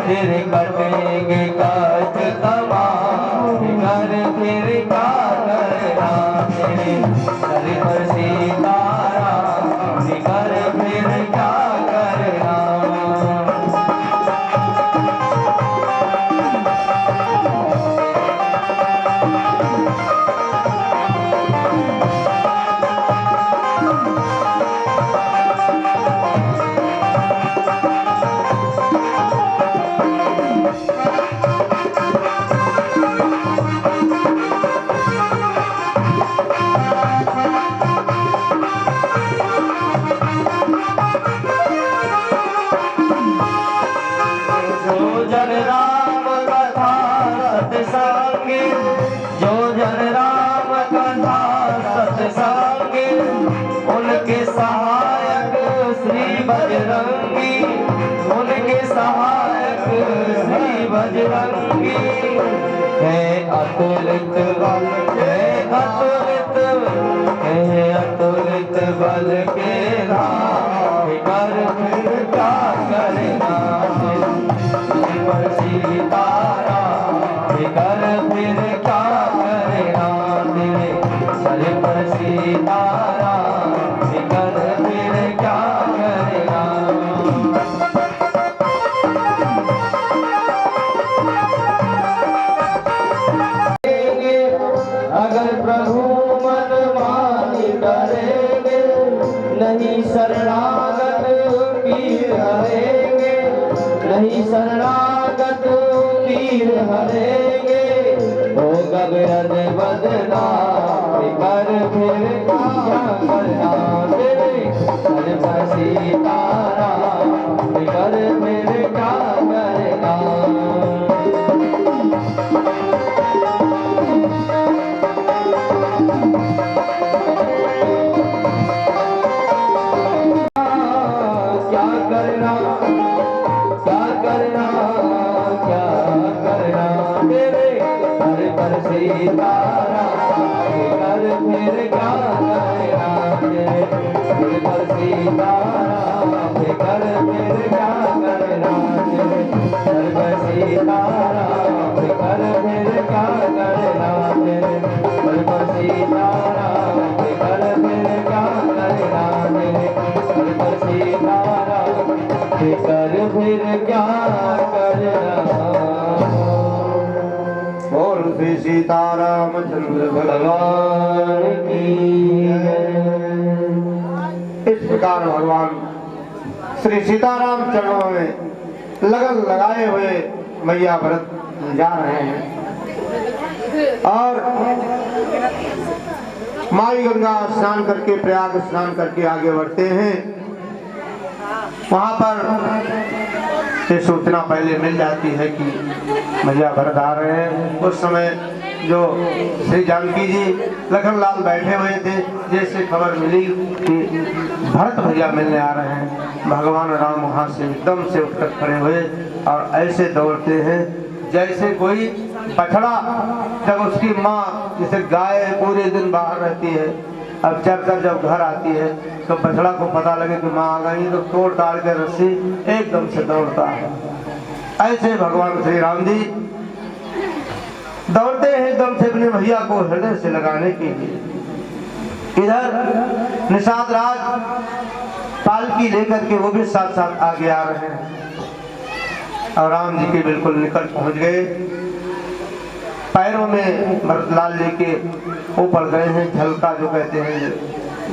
फिर कटेंगे कष्ट तमाम, कर फिर क्या करना तेरे सर पर सीताराम, कर फिर क्या करना। जो जन राम कथा सत्संगे, जो जन राम कथा सत्संगे, उनके सहायक श्री बजरंगी, उनके सहायक श्री बजरंगी। है अतुलित बल, है अतुलित, है अतुलित बल के धाम, कर फिर क्या करना पर सीताराम, कर फिर क्या करना तेरे सर पर सीताराम, कर फिर क्या करना। अगर प्रभु मन मानी करेंगे, नहीं शरणागत पीर हरेंगे, नहीं शरणागत पीर हरेंगे। होगा बिरद बदनाम, कर फिर क्या करना तेरे सर पर सीताराम, कर फिर क्या करना। क्या करना, क्या करना, क्या करना तेरे सर पर सीताराम, कर फिर क्या करना तेरे सर पर सीताराम, कर फिर क्या करना तेरे सर पर सीताराम, कर फिर क्या करना तेरे सर पर सीताराम, कर फिर क्या करना तेरे सर पर सीताराम, कर फिर क्या करना। बोल श्री सीतारामचंद्र भगवान की इस प्रकार भगवान श्री सीताराम चरणों में लगन लगाए हुए मैया भरत जा रहे हैं और माई गंगा स्नान करके प्रयाग स्नान करके आगे बढ़ते हैं। वहां पर ये सूचना पहले मिल जाती है कि मैया भरत आ रहे हैं। उस समय जो श्री जानकी जी लखनलाल बैठे हुए थे, जैसे खबर मिली कि भरत भैया मिलने आ रहे हैं, भगवान राम वहां से एकदम से उठकर खड़े हुए और ऐसे दौड़ते हैं जैसे कोई बछड़ा जब उसकी माँ, जैसे गाय पूरे दिन बाहर रहती है, अब चलकर जब घर आती है तो बछड़ा को पता लगे कि माँ आ गई तो तोड़ ताड़ के रस्सी एकदम से दौड़ता है। ऐसे भगवान श्री राम जी दौड़ते हैं एकदम से अपने भैया को हृदय से लगाने के लिए। इधर निषाद राज पालकी लेकर के वो भी साथ साथ आगे आ रहे हैं और राम जी के बिल्कुल निकट पहुंच गए। पैरों में भरतलाल जी के वो पड़ गए हैं, झलका जो कहते हैं,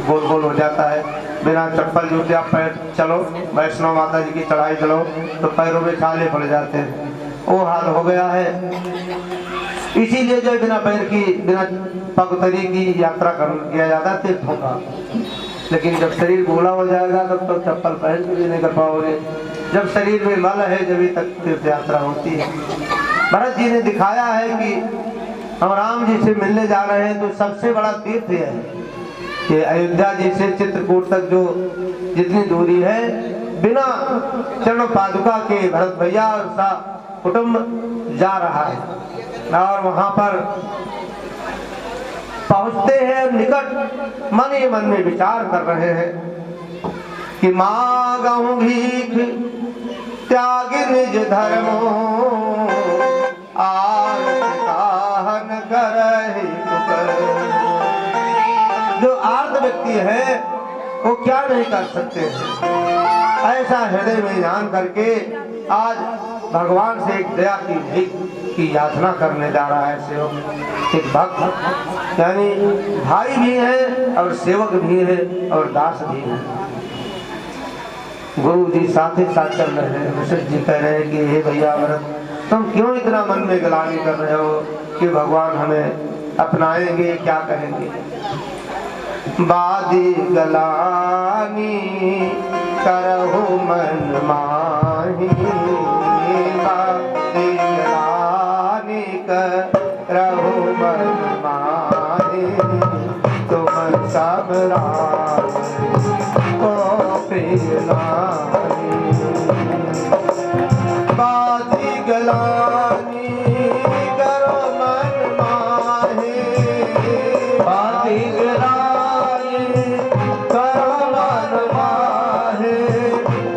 गोल गोल हो जाता है। बिना चप्पल जूते आप पैर चलो, वैष्णव माता जी की चढ़ाई चलो तो पैरों में छाले पड़ जाते हैं, वो हाल हो गया है। इसीलिए जो बिना पैर की, बिना पगतरी की यात्रा किया जाता है तीर्थों का। लेकिन जब शरीर भूला हो जाएगा तब तो चप्पल पहन के भी नहीं कर पाओगे। जब शरीर में मल है जब तक तीर्थ यात्रा होती है। भरत जी ने दिखाया है कि हम राम जी से मिलने जा रहे हैं तो सबसे बड़ा तीर्थ है कि अयोध्या जी से चित्रकूट तक जो जितनी दूरी है, बिना चरण पादुका के भरत भैया और सा कुटुंब जा रहा है और वहां पर पहुंचते हैं निकट, मन ही मन में विचार कर रहे हैं कि मांगहूं भीख त्यागी निज धर्मो आर्त काहन करहि तुकर। जो आर्त व्यक्ति है वो क्या नहीं कर सकते हैं, ऐसा हृदय में जान करके आज भगवान से एक दया की याचना करने जा रहा है सेवक। एक भक्त यानी भाई भी है और सेवक भी है और दास भी है। गुरु जी साथ ही साथ चल रहे हैं। वशिष्ठ जी कह रहे हैं कि हे भैया व्रत, तुम क्यों इतना मन में गलानी कर रहे हो कि भगवान हमें अपनाएंगे, क्या कहेंगे। बादी गलानी करहु मन माही, बादी गलानी करहु मन माही, तुम सब राम को प्रिय नारी। बादी गलानी करो मन माही, बादी गलानी करो मन माही,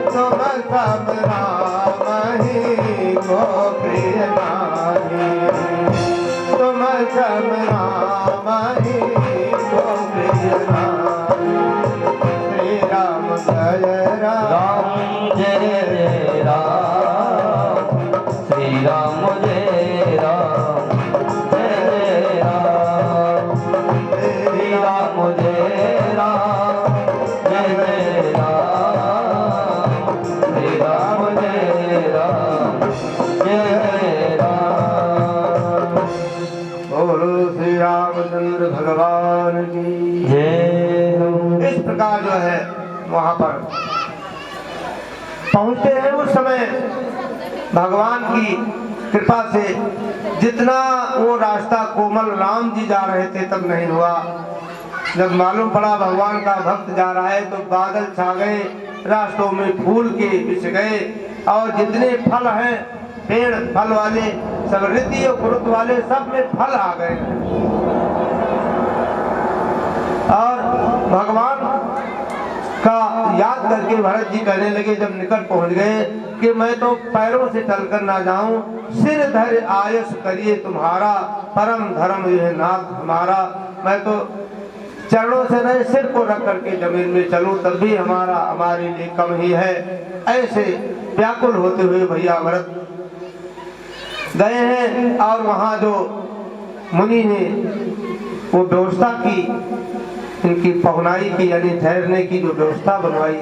तुम सब राम ही को प्रिय नारी, तुम सब राम ही को प्रिय नारी। श्री राम जय राम, राम जय जय राम, श्री राम जय राम, जय जय राम, श्री राम जय राम, जय जय राम, श्री राम जय राम, जय जय राम। बोलो श्री रामचंद्र भगवान की जय हो। इस प्रकार जो है वहां पर पहुंचते हैं। उस समय भगवान की कृपा से जितना वो रास्ता कोमल राम जी जा रहे थे तब नहीं हुआ। जब मालूम पड़ा भगवान का भक्त जा रहा है तो बादल छा गए, रास्तों में फूल के बिछ गए और जितने फल हैं पेड़ फल वाले सब, रिद्धि और फ्रूट वाले सब में फल आ गए। और भगवान का याद करके भरत जी कहने लगे जब निकट पहुंच गए कि मैं तो पैरों से चलकर ना जाऊं, सिर धर आयस करिए तुम्हारा, परम धर्म यह नाथ हमारा। मैं तो चरणों से नहीं सिर को रख करके जमीन में चलूं तब भी हमारे लिए कम ही है। ऐसे व्याकुल होते हुए भैया भरत गए हैं। और वहां जो मुनि ने वो व्यवस्था की, इनकी पहुनाई की यानी ठहरने की जो व्यवस्था बनवाई,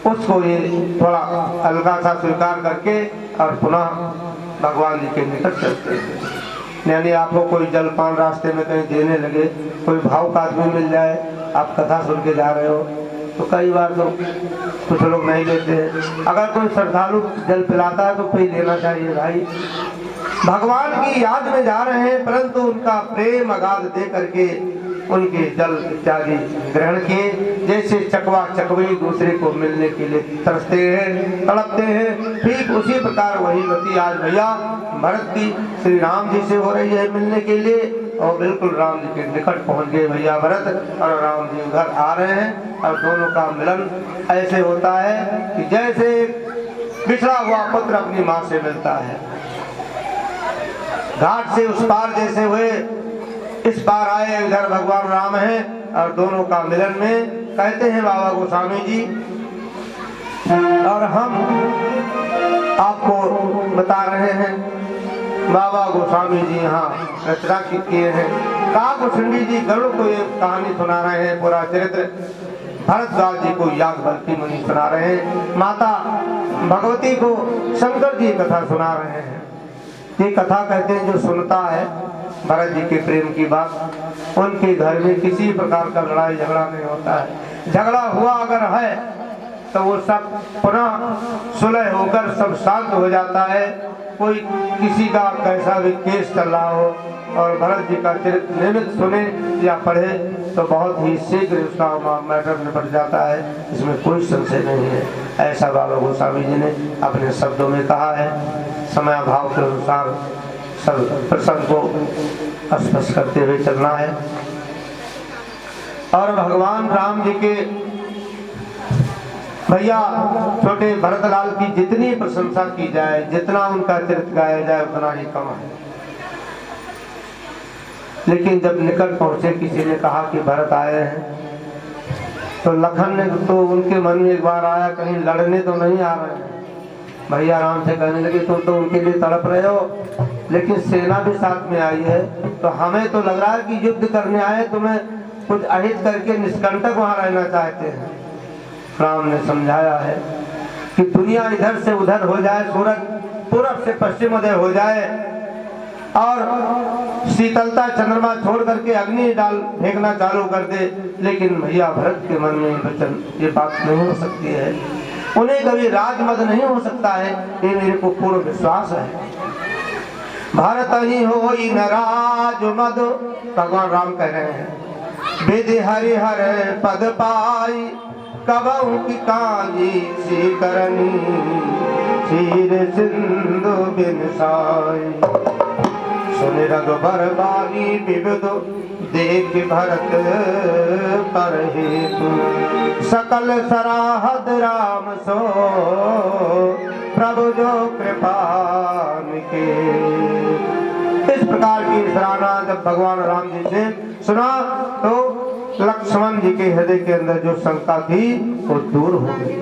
उसको ये थोड़ा हल्का सा स्वीकार करके और पुनः भगवान जी के निकट चलते हैं। यानी आपको कोई जलपान रास्ते में कहीं देने लगे, कोई भावुक आदमी मिल जाए, आप कथा सुन के जा रहे हो तो कई बार तो कुछ लोग नहीं लेते हैं। अगर कोई श्रद्धालु जल पिलाता है तो कोई लेना चाहिए भाई। भगवान की याद में जा रहे हैं परंतु उनका प्रेम अगाध दे करके उनके जल इत्यादि ग्रहण किए। जैसे चकवा चकवी दूसरे को मिलने के लिए तरसते हैं, तड़पते हैं, ठीक उसी प्रकार वही गति आज भैया भरत की श्री राम जी से हो रही है मिलने के लिए। और बिल्कुल राम जी के निकट पहुंच गए भैया भरत, और राम जी उधर आ रहे हैं और दोनों का मिलन ऐसे होता है कि जैसे बिछड़ा हुआ पुत्र अपनी माँ से मिलता है। घाट से उस पार जैसे हुए इस पार आए, इधर भगवान राम हैं और दोनों का मिलन में कहते हैं बाबा गोस्वामी जी। और हम आपको बता रहे हैं बाबा गोस्वामी जी यहाँ रचना किए हैं। काकुशंडी जी गरुड़ को ये कहानी सुना रहे हैं, पूरा चरित्र भरद्वाज जी को याज्ञवल्क्य मुनि सुना रहे हैं, माता भगवती को शंकर जी कथा सुना रहे हैं। ये कथा कहते हैं जो सुनता है भरत जी के प्रेम की बात, उनके घर में किसी प्रकार का लड़ाई झगड़ा नहीं होता है। झगड़ा हुआ अगर है तो वो सब पुनः सुलह होकर सब शांत हो जाता है। कोई किसी का कैसा भी केस चल रहा हो और भरत जी का चरित्र नियमित सुने या पढ़े तो बहुत ही शीघ्र उसका मैटर निपट जाता है, इसमें कोई संशय नहीं है। ऐसा बाबा गोस्वामी जी ने अपने शब्दों में कहा है। समय भाव के अनुसार सब प्रसंग को स्पष्ट करते हुए चलना है। और भगवान राम जी के भैया छोटे भरतलाल की जितनी प्रशंसा की जाए, जितना उनका चरित्र गाया जाए उतना ही कम है। लेकिन जब निकट पहुंचे, किसी ने कहा कि भरत आए हैं, तो लखन ने तो उनके मन में एक बार आया कहीं लड़ने तो नहीं आ रहे हैं। भैया राम से कहने लगे तुम तो उनके लिए तड़प रहे हो, लेकिन सेना भी साथ में आई है, तो हमें तो लग रहा है कि युद्ध करने आए, तुम्हें कुछ अहित करके निष्कंटक वहां रहना चाहते हैं। राम ने समझाया है कि दुनिया इधर से उधर हो जाए, सूरज पूरब से पश्चिम उदय हो जाए और शीतलता चंद्रमा छोड़ करके अग्नि डाल फेंकना चालू कर दे, लेकिन भैया भरत के मन में वचन ये बात नहीं हो सकती है, उन्हें कभी राजमद नहीं हो सकता है, ये मेरे को पूर्ण विश्वास है। भारत ही हो न राजमद, भगवान राम कह रहे हैं, विधि हरिहर पद पाई कबहु की काजी सी करनी क्षीर सिंधु बिन साई। सुन रघुबर बागी विविध देख भरत पर हेतु सकल सराहत राम सो प्रभु जो कृपा के। इस प्रकार की सराहना जब भगवान राम जी से सुना तो लक्ष्मण जी के हृदय के अंदर जो शंका थी वो दूर हो गई।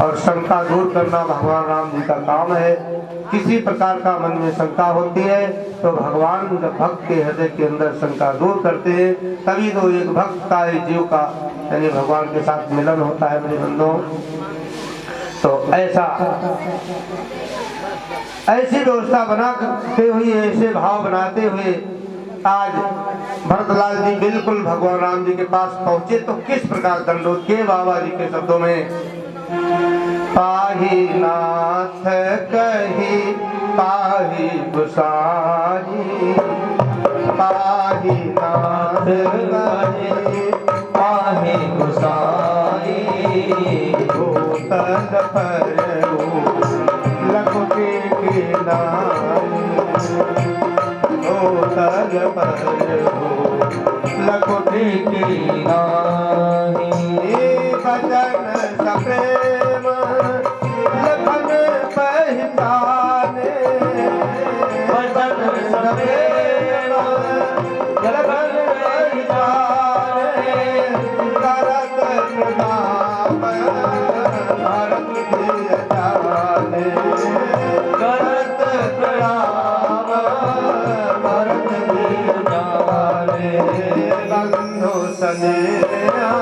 और शंका दूर करना भगवान राम जी का काम है। किसी प्रकार का मन में शंका होती है तो भगवान जब भक्त के हृदय के अंदर शंका दूर करते हैं, तभी तो एक भक्त का, एक जीव का यानी भगवान के साथ मिलन होता है मेरे बंधुओं। तो ऐसी व्यवस्था बनाते हुए, ऐसे भाव बनाते हुए आज भरतलाल जी बिल्कुल भगवान राम जी के पास पहुंचे तो किस प्रकार दंडोत के बाबा जी के शब्दों में, पाही नाथ कही पाही गुसाई, पाही नाथ कही पाही गुसाई, भूतल पर लखुटे के नाई, भूतल पर लखुटे की नाई, भजन सप्रेम लखन पहचाने, भजन सप्रेम लखन पहचाने, करत प्रणाम भारत के जाने, करत प्रणाम भारत के जाने, बंधु सनेहा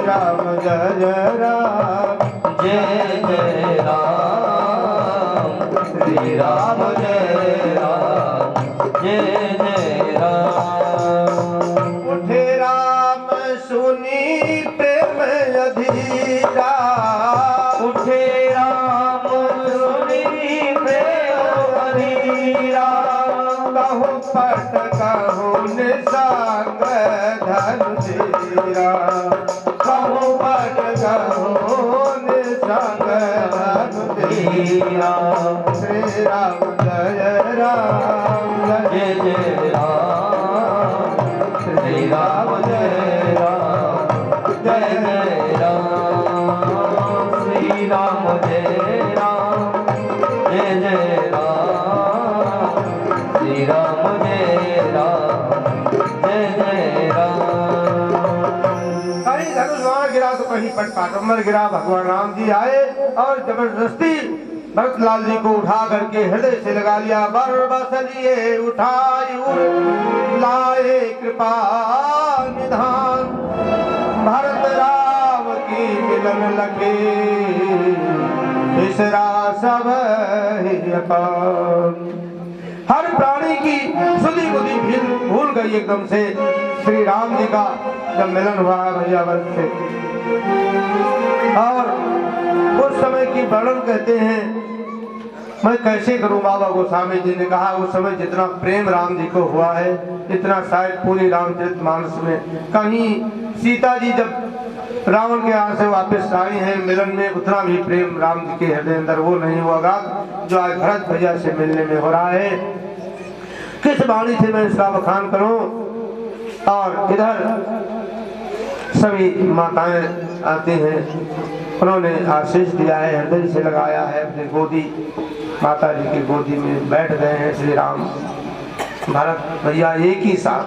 राम जय राम जय जय राम, श्री राम जय राम जय जय राम। उठे राम सुनी प्रेम अधीरा, उठे राम सुनी प्रेम अधीरा, कहूँ पट कहूँ निसंग धन धीरा, कहूँ पट कहूँ निसंग धन धीरा। श्री राम जय राम जय जय राम, श्री राम जय राम जय जय राम, श्री राम जय राम जय जय राम, श्री राम जय राम जय जय राम। कहीं धनुष बाण गिरा तो कहीं पट पाटम्बर गिरा। भगवान राम जी आए और जबरदस्ती भरतलाल जी को उठा करके हृदय से लगा लिया। बरबस लिए उठाई लाए कृपा निधान, भरत राम की मिलन लगे बिसरा सब ही अकाल। हर प्राणी की सुधी बुद्धि भूल गई एकदम से श्री राम जी का जब मिलन हुआ है भैया वंश से। और उस समय की वर्णन कहते हैं मैं कैसे करूं। बाबा गोस्वामी जी ने कहा उस समय जितना प्रेम राम जी को हुआ है इतना शायद पूरी रामचरितमानस में कहीं सीता जी जब रावण के यहाँ से वापस आई हैं मिलन में उतना भी प्रेम राम जी के हृदय अंदर वो नहीं होगा जो आज भरत भैया से मिलने में हो रहा है। किस वाणी से मैं इसका बखान करूं। और इधर सभी माताएं आती हैं, उन्होंने आशीष दिया है, हृदय से लगाया है, अपनी गोदी माता जी की गोदी में बैठ गए हैं श्री राम भरत भैया एक ही साथ।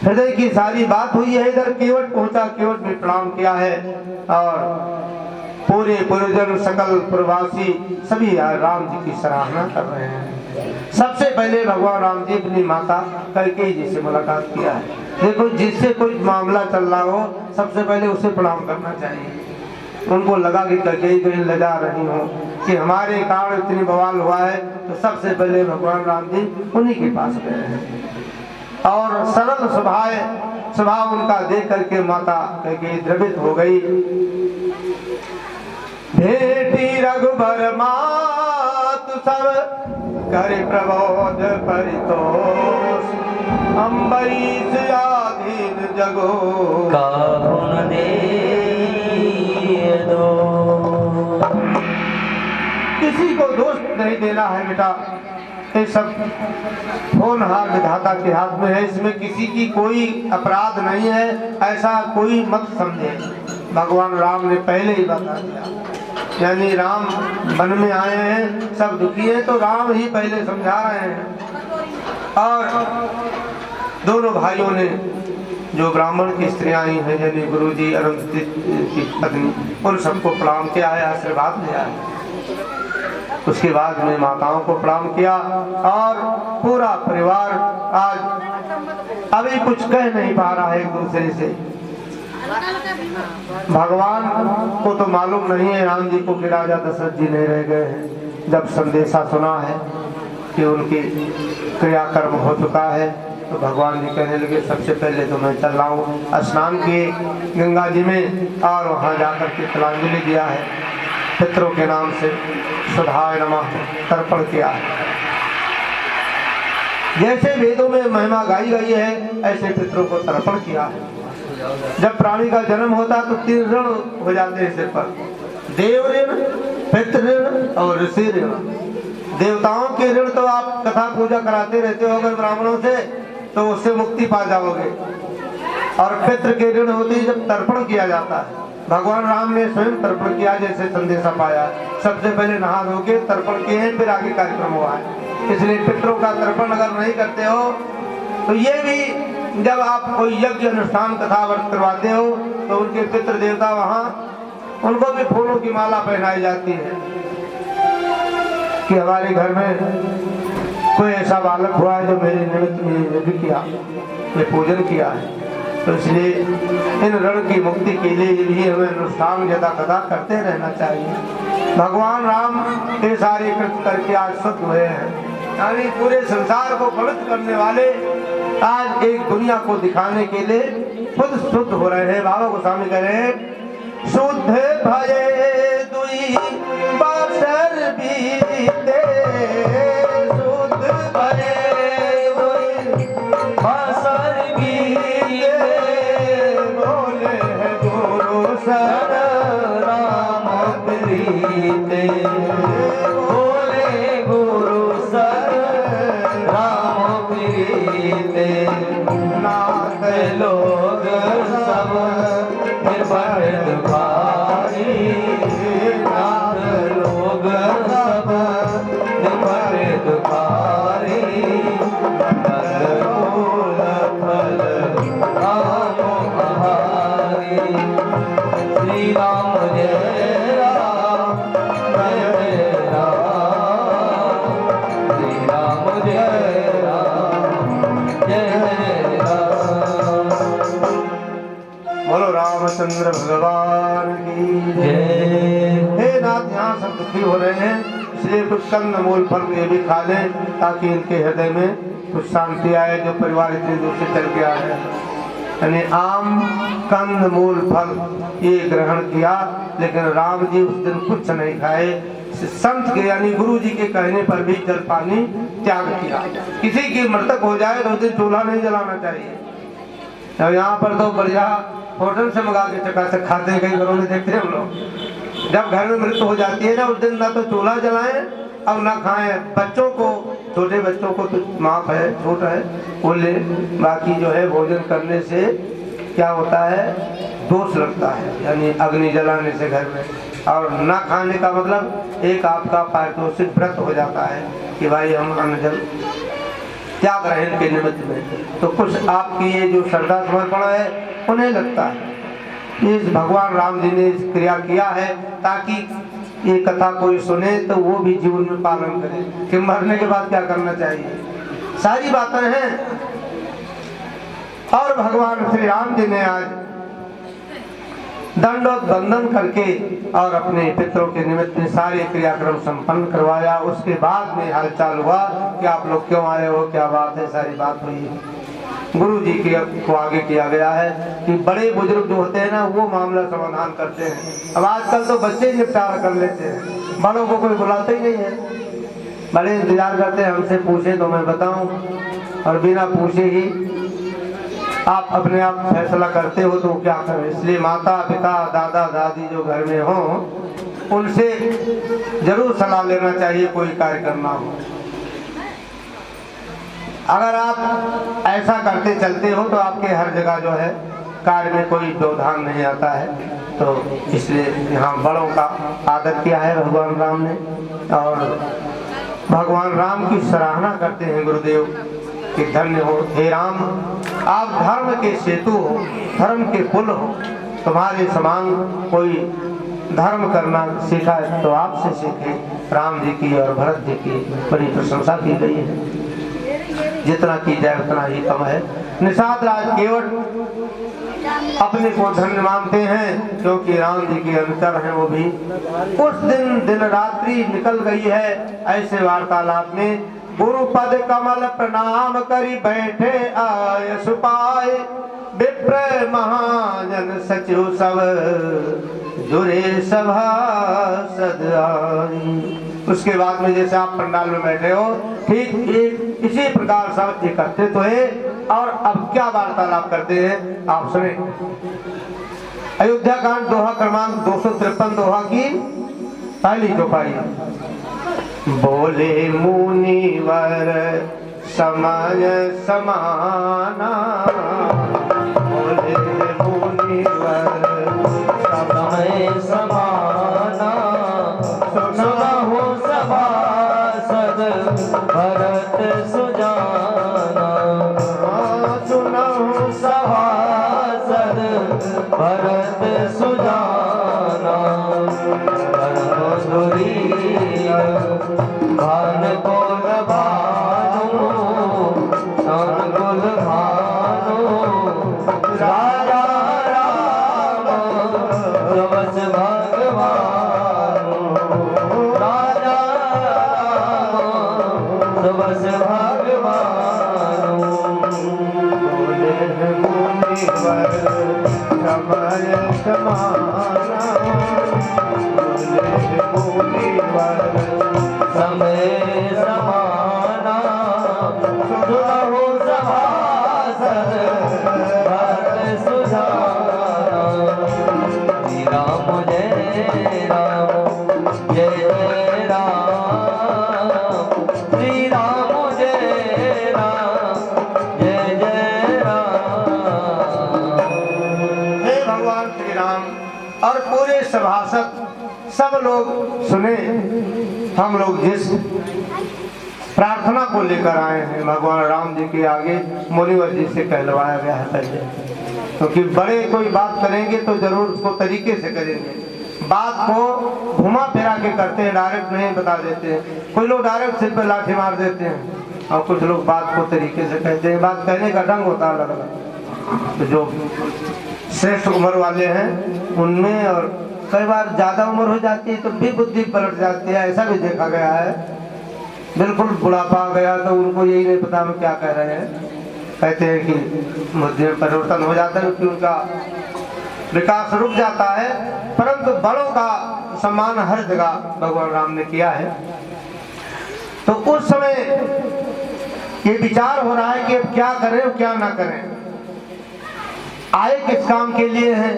हृदय की सारी बात हुई है। इधर केवट पहुंचा, केवट में प्रणाम किया है और पूरे पुरजन सकल प्रवासी सभी राम जी की सराहना कर रहे हैं। सबसे पहले भगवान राम जी अपनी माता कैकेयी जी से मुलाकात किया है। देखो जिससे कोई मामला चल रहा हो सबसे पहले उसे प्रणाम करना चाहिए। उनको लगा कि कैकेयी कहीं ले जा रही हो कि हमारे कारण इतनी बवाल हुआ है, तो सबसे पहले भगवान राम जी उन्हीं के पास गए हैं और सरल स्वभाव उनका देख करके माता कैकेयी द्रवित हो गई। भेटी रघुबर मातु सब कर प्रबोध परितोष अम्बरीश आधीन जगो काहुन दे दो। किसी को दोष नहीं देना है बेटा, ये सब होनहार विधाता के हाथ में है। इसमें किसी की कोई अपराध नहीं है, ऐसा कोई मत समझे। भगवान राम ने पहले ही बता दिया, यानी राम वन में आए हैं, सब दुखी हैं, तो राम ही पहले समझा रहे हैं। और दोनों भाइयों ने जो ब्राह्मण की स्त्रियां आई हैं, यानी गुरुजी अरुंधति की पत्नी, उन सबको प्रणाम किया है, आशीर्वाद दिया है। उसके बाद में माताओं को प्रणाम किया और पूरा परिवार आज अभी कुछ कह नहीं पा रहा है एक दूसरे से। भगवान को तो मालूम नहीं है राम जी को कि राजा दशरथ जी नहीं रह गए हैं। जब संदेशा सुना है कि उनकी क्रियाकर्म हो चुका है तो भगवान जी कहने लगे सबसे पहले तो मैं चल रहा हूँ स्नान किए गंगा जी में और वहाँ जाकर के तिलांजलि दिया है, पितरों के नाम से सुधाय नमः तर्पण किया है। जैसे वेदों में महिमा गाई गई है ऐसे पितरों को तर्पण किया है। जब प्राणी का जन्म होता तो 3 ऋण हो जाते हैं सिर पर, देव ऋण, पितृ ऋण और ऋषि ऋण। देवताओं के ऋण तो आप कथा पूजा कराते रहते हो अगर ब्राह्मणों से तो उससे मुक्ति पा जाओगे, और पितृ के ऋण होते ही जब तर्पण किया जाता है। भगवान राम ने स्वयं तर्पण किया, जैसे संदेशा पाया सबसे पहले नहा धो के तर्पण किए हैं, फिर आगे कार्यक्रम हुआ है। इसलिए पितरों का तर्पण अगर नहीं करते हो तो ये भी जब आप कोई यज्ञ अनुष्ठान कथा व्रत करवाते हो तो उनके पितृ देवता वहाँ उनको भी फूलों की माला पहनाई जाती है कि हमारे घर में कोई ऐसा बालक हुआ है जो मेरे निमित्त में यज्ञ किया, ये पूजन किया है। तो इसलिए इन ऋण की मुक्ति के लिए भी हमें अनुष्ठान यथा कथा करते रहना चाहिए। भगवान राम ये सारे कृत्य करके आज शुद्ध हुए हैं, यानी पूरे संसार को पवित्र करने वाले आज एक दुनिया को दिखाने के लिए खुद शुद्ध हो रहे हैं। बाबा गोस्वामी कह रहे हैं शुद्ध भये दुई बासर बीते, शुद्ध भये दुई बासर बीते, बोले गुरु सर राम प्रीते, बोले गुरु सर राम प्रीते, नाथ लोग सब निर्भय दुखारी, नाथ लोग सब निर्भय दुखारी, फल फल राम आहारी, श्री राम जय राम जय राम, श्री राम जय राम जय राम। बोलो रामचंद्र भगवान की जय। हे नाथ यहाँ सब दुखी हो रहे हैं, इसलिए कुछ कंद मूल फल ये भी खा लें ताकि इनके हृदय में कुछ शांति आए, जो परिवार इतने दूर से चल के आए हैं। यानी आम, कंद, मूल, फल ये ग्रहण किया, लेकिन राम जी उस दिन कुछ नहीं खाए। संत के यानी गुरु जी के कहने पर भी जल पानी त्याग किया। किसी की मृतक हो जाए तो उस दिन चूल्हा नहीं जलाना चाहिए। अब यहाँ पर तो बढ़िया होटल से मंगा के चकाचक खाते हैं, कई घरों में देखते हैं हम लोग। जब घर में मृत्यु हो जाती है ना, उस दिन ना तो चूल्हा जलाएं और ना खाएं। बच्चों को, छोटे बच्चों को तो माफ है, छोट है, वो ले। बाकी जो है भोजन करने से क्या होता है, दोष लगता है, यानी अग्नि जलाने से घर में। और ना खाने का मतलब एक आपका पारितोषिक व्रत हो जाता है कि भाई हम अन्न जल त्याग रहे हैं के निमित्त में। तो कुछ आपकी ये जो श्रद्धा समर्पण है उन्हें लगता है। इस भगवान राम जी ने इस क्रिया किया है ताकि ये कथा कोई सुने तो वो भी जीवन में पालन करे कि मरने के बाद क्या करना चाहिए। सारी बातें हैं। और भगवान श्री राम जी ने आज दंडोत बंधन करके और अपने पितरों के निमित्त में सारे क्रियाक्रम संपन्न करवाया। उसके बाद में हालचाल हुआ कि आप लोग क्यों आए हो, क्या बात है, सारी बात हुई। गुरु जी के को आगे किया गया है कि बड़े बुजुर्ग जो होते हैं ना, वो मामला समाधान करते हैं। अब आजकल तो बच्चे निपटारा कर लेते हैं, बड़ों को कोई बुलाते ही नहीं है। बड़े इंतजार करते हैं हमसे पूछे तो मैं बताऊं, और बिना पूछे ही आप अपने आप फैसला करते हो तो क्या करें। इसलिए माता पिता दादा दादी जो घर में हों उनसे जरूर सलाह लेना चाहिए कोई कार्य करना हो। अगर आप ऐसा करते चलते हो तो आपके हर जगह जो है कार्य में कोई व्यवधान नहीं आता है। तो इसलिए यहाँ बड़ों का आदर किया है भगवान राम ने। और भगवान राम की सराहना करते हैं गुरुदेव कि धन्य हो हे राम, आप धर्म के सेतु हो, धर्म के पुल हो। तुम्हारे समान कोई धर्म करना सीखा है तो आपसे सीखे। राम जी की और भरत जी की बड़ी प्रशंसा की गई है। जितना की जाए उतना ही कम है। निषाद राज केवट अपने को धन्य मानते हैं क्योंकि राम जी के अनुचर हैं। वो भी उस दिन रात्रि निकल गई है। ऐसे वार्तालाप में गुरु पद कमल प्रणाम करी बैठे आय सुपाए। विप्र महाजन सचिव सब जुरे सभा सदाई। उसके बाद में जैसे आप पंडाल में बैठे हो, ठीक इसी प्रकार सब एकत्रित हुए। और अब क्या वार्तालाप करते हैं आप सुने। अयोध्या कांड दोहा क्रमांक 253 दोहा की पहली चौपाई। बोले मुनिवर समय समाना, बोले मुनिवर समय समाना। सुनहु सभासद भरत सुजाना, सुनहु सभासद भरत सुजाना। भान गोल भानु शान गोल भानु, राजा राम रवस भगवान, राजा राम रवस भगवान। बोले मुनिवर समय समाना, समय समाना। सुनहु सभासद भरत सुजाना। श्री राम जय राम जय जय राम, श्री राम जय राम जय जय राम। हे भगवान श्री राम और पूरे सभासद सब लोग सुने। हम लोग जिस प्रार्थना को लेकर आए हैं भगवान राम जी के आगे मुनिवर जी से कहलवाया गया है पहले, क्योंकि बड़े कोई बात करेंगे तो जरूर उसको तरीके से करेंगे। बात को घुमा फिरा के करते हैं, डायरेक्ट नहीं बता देते हैं। कोई लोग डायरेक्ट सिर पे लाठी मार देते हैं और कुछ लोग बात को तरीके से कहते हैं। बात कहने का ढंग होता है अलग अलग। तो जो श्रेष्ठ उम्र वाले हैं उनमें और कई बार ज्यादा उम्र हो जाती है तो भी बुद्धि पलट जाती है, ऐसा भी देखा गया है। बिल्कुल बुढ़ापा आ गया तो उनको यही नहीं पता हम क्या कह रहे हैं। कहते हैं कि बुद्धि में परिवर्तन हो जाता है, क्योंकि उनका विकास रुक जाता है, परंतु बड़ों का सम्मान हर जगह भगवान राम ने किया है। तो उस समय ये विचार हो रहा है कि अब क्या करें और क्या ना करें। आए किस काम के लिए हैं?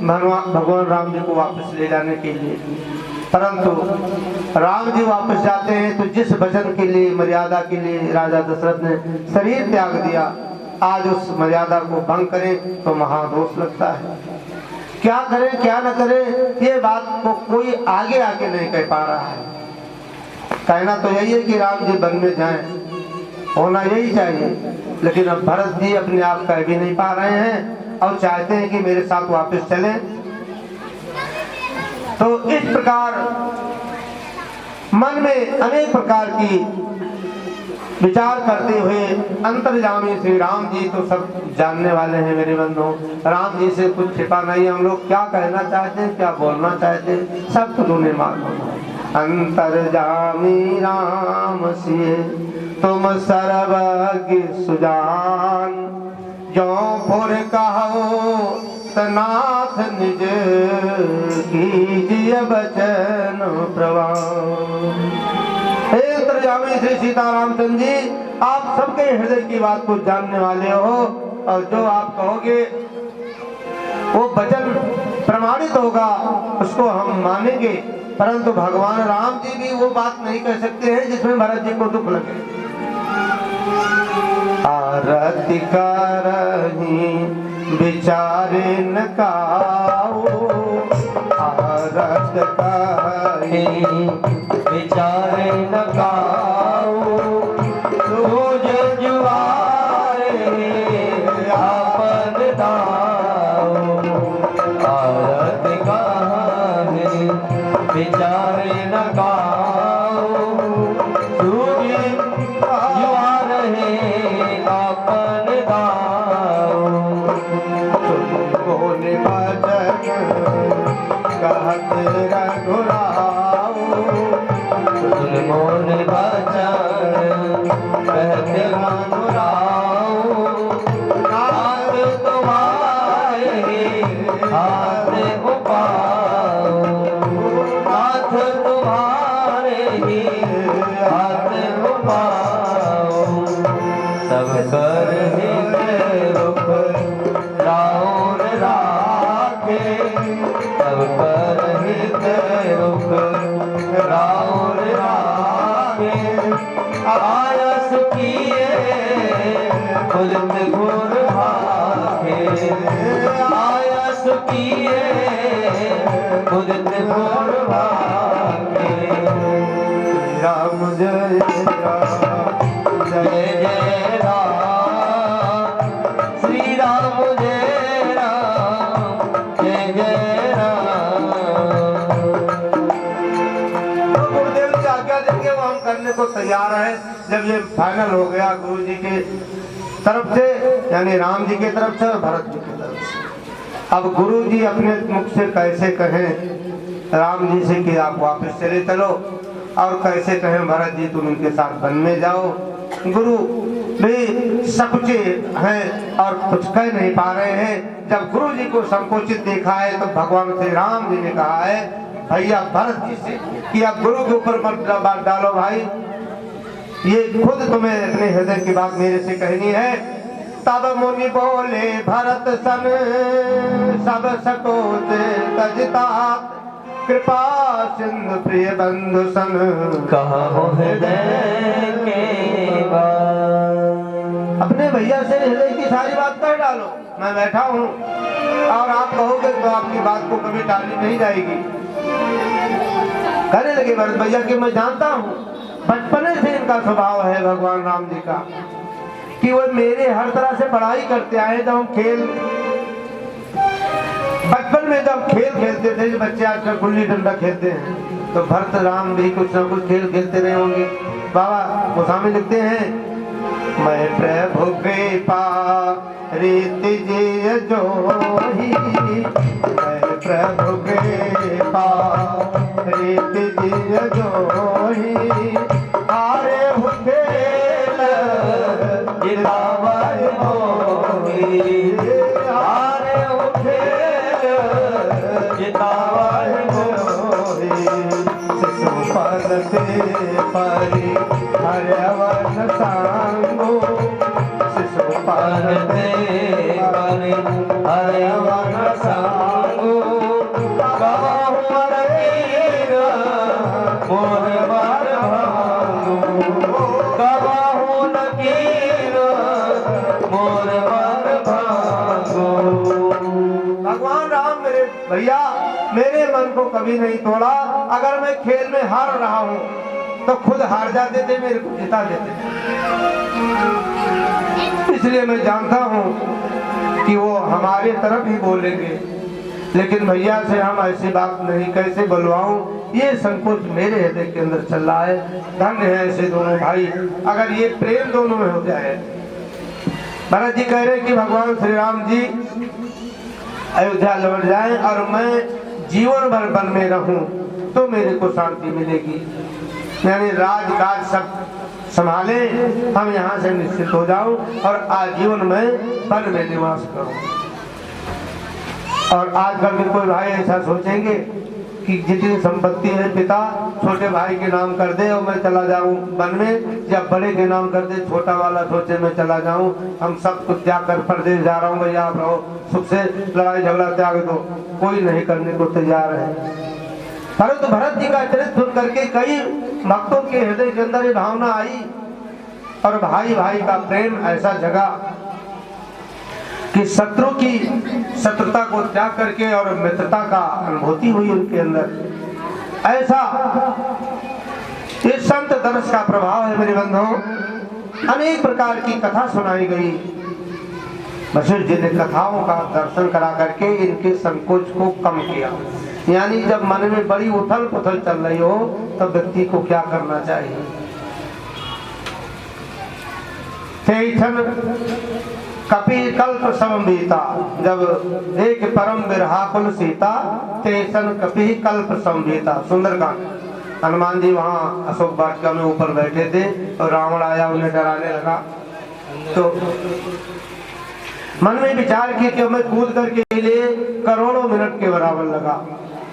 भगवान राम जी को वापस ले जाने के लिए। परंतु राम जी वापस जाते हैं तो जिस वचन के लिए, मर्यादा के लिए राजा दशरथ ने शरीर त्याग दिया, आज उस मर्यादा को भंग करें तो महादोष लगता है। क्या करें क्या न करें, ये बात को कोई आगे आके नहीं कह पा रहा है। कहना तो यही है कि राम जी वन में जाएं, होना यही चाहिए, लेकिन अब भरत जी अपने आप कह भी नहीं पा रहे हैं और चाहते हैं कि मेरे साथ वापस चलें। तो इस प्रकार मन में अनेक प्रकार की विचार करते हुए अंतर्यामी श्री राम जी तो सब जानने वाले हैं मेरे बंधुओं। राम जी से कुछ छिपा नहीं, हम लोग क्या कहना चाहते हैं, क्या बोलना चाहते हैं, सब तो उन्हें मालूम है। अंतर्यामी राम से तुम सर्वज्ञ सुजान, जो पुर कहो नाथ निज कीजिए बचन प्रवान। हे अंतर्यामी श्री सीतारामचंद्र जी, आप सबके हृदय की बात को जानने वाले हो, और जो आप कहोगे वो वचन प्रमाणित होगा, उसको हम मानेंगे। परंतु भगवान राम जी भी वो बात नहीं कह सकते हैं जिसमें भरत जी को दुख लगे। आरती करही विचारे न काऊ, आरत करही विचारे न काऊ, सूझ जुआरे आपन दाऊ। आरत करही विचारे न काऊ, सूझ जुआरे आपन दाऊ। बोले बचन कहत रघुराऊ, मोन बचन कहते रघुराऊ। नाथ तुम्हारे हाथ उपाऊ, नाथ तुम्हारे हाथ उपाऊ। सब कर रुख राउर राखे, सब पर रुख राउर राखे। आयस किए उलट घोर भागे, आयस किए उलट घोर भागे। राम जय राम जय जय राम, श्री राम जय राम, जय जय राम। तो गुरुदेव जी आज्ञा देंगे वो हम करने को तैयार है। जब ये फाइनल हो गया गुरु जी के तरफ से, यानी राम जी की तरफ से और भरत जी की तरफ से, अब गुरु जी अपने मुख से कैसे कहें राम जी से कि आप वापस चले चलो, और कैसे कहें भरत जी तुम उनके साथ वन में जाओ। गुरु भी सकुचे हैं और कुछ कह नहीं पा रहे हैं। जब गुरु जी को संकोचित देखा है तो भगवान श्री राम जी ने कहा है भैया भरत जी से कि आप गुरु के ऊपर मत बात डालो भाई, ये खुद तुम्हें अपने हृदय की बात मेरे से कहनी है। तब मुनि बोले भरत सन सब सकोच तजता, कृपा सिंधु प्रिय बंधु सन कहो हृदय के बात। अपने भैया से हृदय की सारी बात कह डालो, मैं बैठा हूँ और आप कहोगे तो आपकी बात को कभी टाली नहीं जाएगी। कहने लगे भरत भैया कि मैं जानता हूँ बचपने से इनका स्वभाव है भगवान राम जी का कि वो मेरे हर तरह से पढ़ाई करते आए। जब हम बचपन में जब खेल खेलते थे, जो बच्चे आजकल गुल्ली डंडा खेलते हैं, तो भरत राम भी कुछ ना कुछ खेल खेलते रहे होंगे। बाबा गोस्वामी लिखते हैं मैं प्रभु कृपा रीति जी जोही, मैं प्रभु कृपा रीति जी जोही, हारे खेल जितावर के परी हरवन सांगो शिशुपाल ते परी हरवन सांगो गवाहु वीर मोर बर भांगो गवाहु वीर मोर बर भांगो। भगवान राम मेरे भैया मेरे मन को कभी नहीं तोड़ा। अगर मैं खेल में हार रहा हूँ तो खुद हार जाते थे, मेरे को जिता देते थे। इसलिए मैं जानता हूँ कि वो हमारे तरफ ही बोलेंगे, लेकिन भैया से हम ऐसी बात नहीं कैसे बुलवाऊं, ये संकोच मेरे हृदय के अंदर चल रहा है। धन्य है ऐसे दोनों भाई, अगर ये प्रेम दोनों में हो जाए। भरत जी कह रहे कि भगवान श्री राम जी अयोध्या लौट जाएं और मैं जीवन भर वन में रहूं तो मेरे को शांति मिलेगी, यानी राजकाज सब संभाले, हम यहाँ से निश्चित हो जाऊं और आजीवन में वन में निवास करूं। और आजकल भी कोई भाई ऐसा सोचेंगे कि जितनी संपत्ति है पिता छोटे भाई के नाम कर दे और मैं चला जाऊं वन में, या बड़े के नाम कर दे छोटा वाला सोचे मैं चला जाऊं, हम सब कुछ त्याग कर परदेश जा रहा हूं, भैया आप रहो सुख से, लड़ाई झगड़ा त्याग दो, कोई नहीं करने को तैयार है। परंतु भरत जी का चरित्र सुन करके कई भक्तों के हृदय के अंदर ये भावना आई और भाई भाई का प्रेम ऐसा जगा कि शत्रु की शत्रुता को त्याग करके और मित्रता का अनुभूति हुई उनके अंदर। ऐसा ये संत दर्श का प्रभाव है मेरे बंधुओं। अनेक प्रकार की कथा सुनाई गई, वशिष्ठ जी ने कथाओं का दर्शन करा करके इनके संकोच को कम किया। यानी जब मन में बड़ी उथल पुथल चल रही हो तब व्यक्ति को क्या करना चाहिए। कपि कल्प समबीता, जब एक परम बिरहाकुल सीता तेसन कपि कल्प समबीता। सुंदरकांड। हनुमान जी वहाँ अशोक वाटिका में ऊपर बैठे थे और रावण आया उन्हें डराने लगा, तो मन में विचार किया कि मैं कूद करके लिए करोड़ों मिनट के बराबर लगा,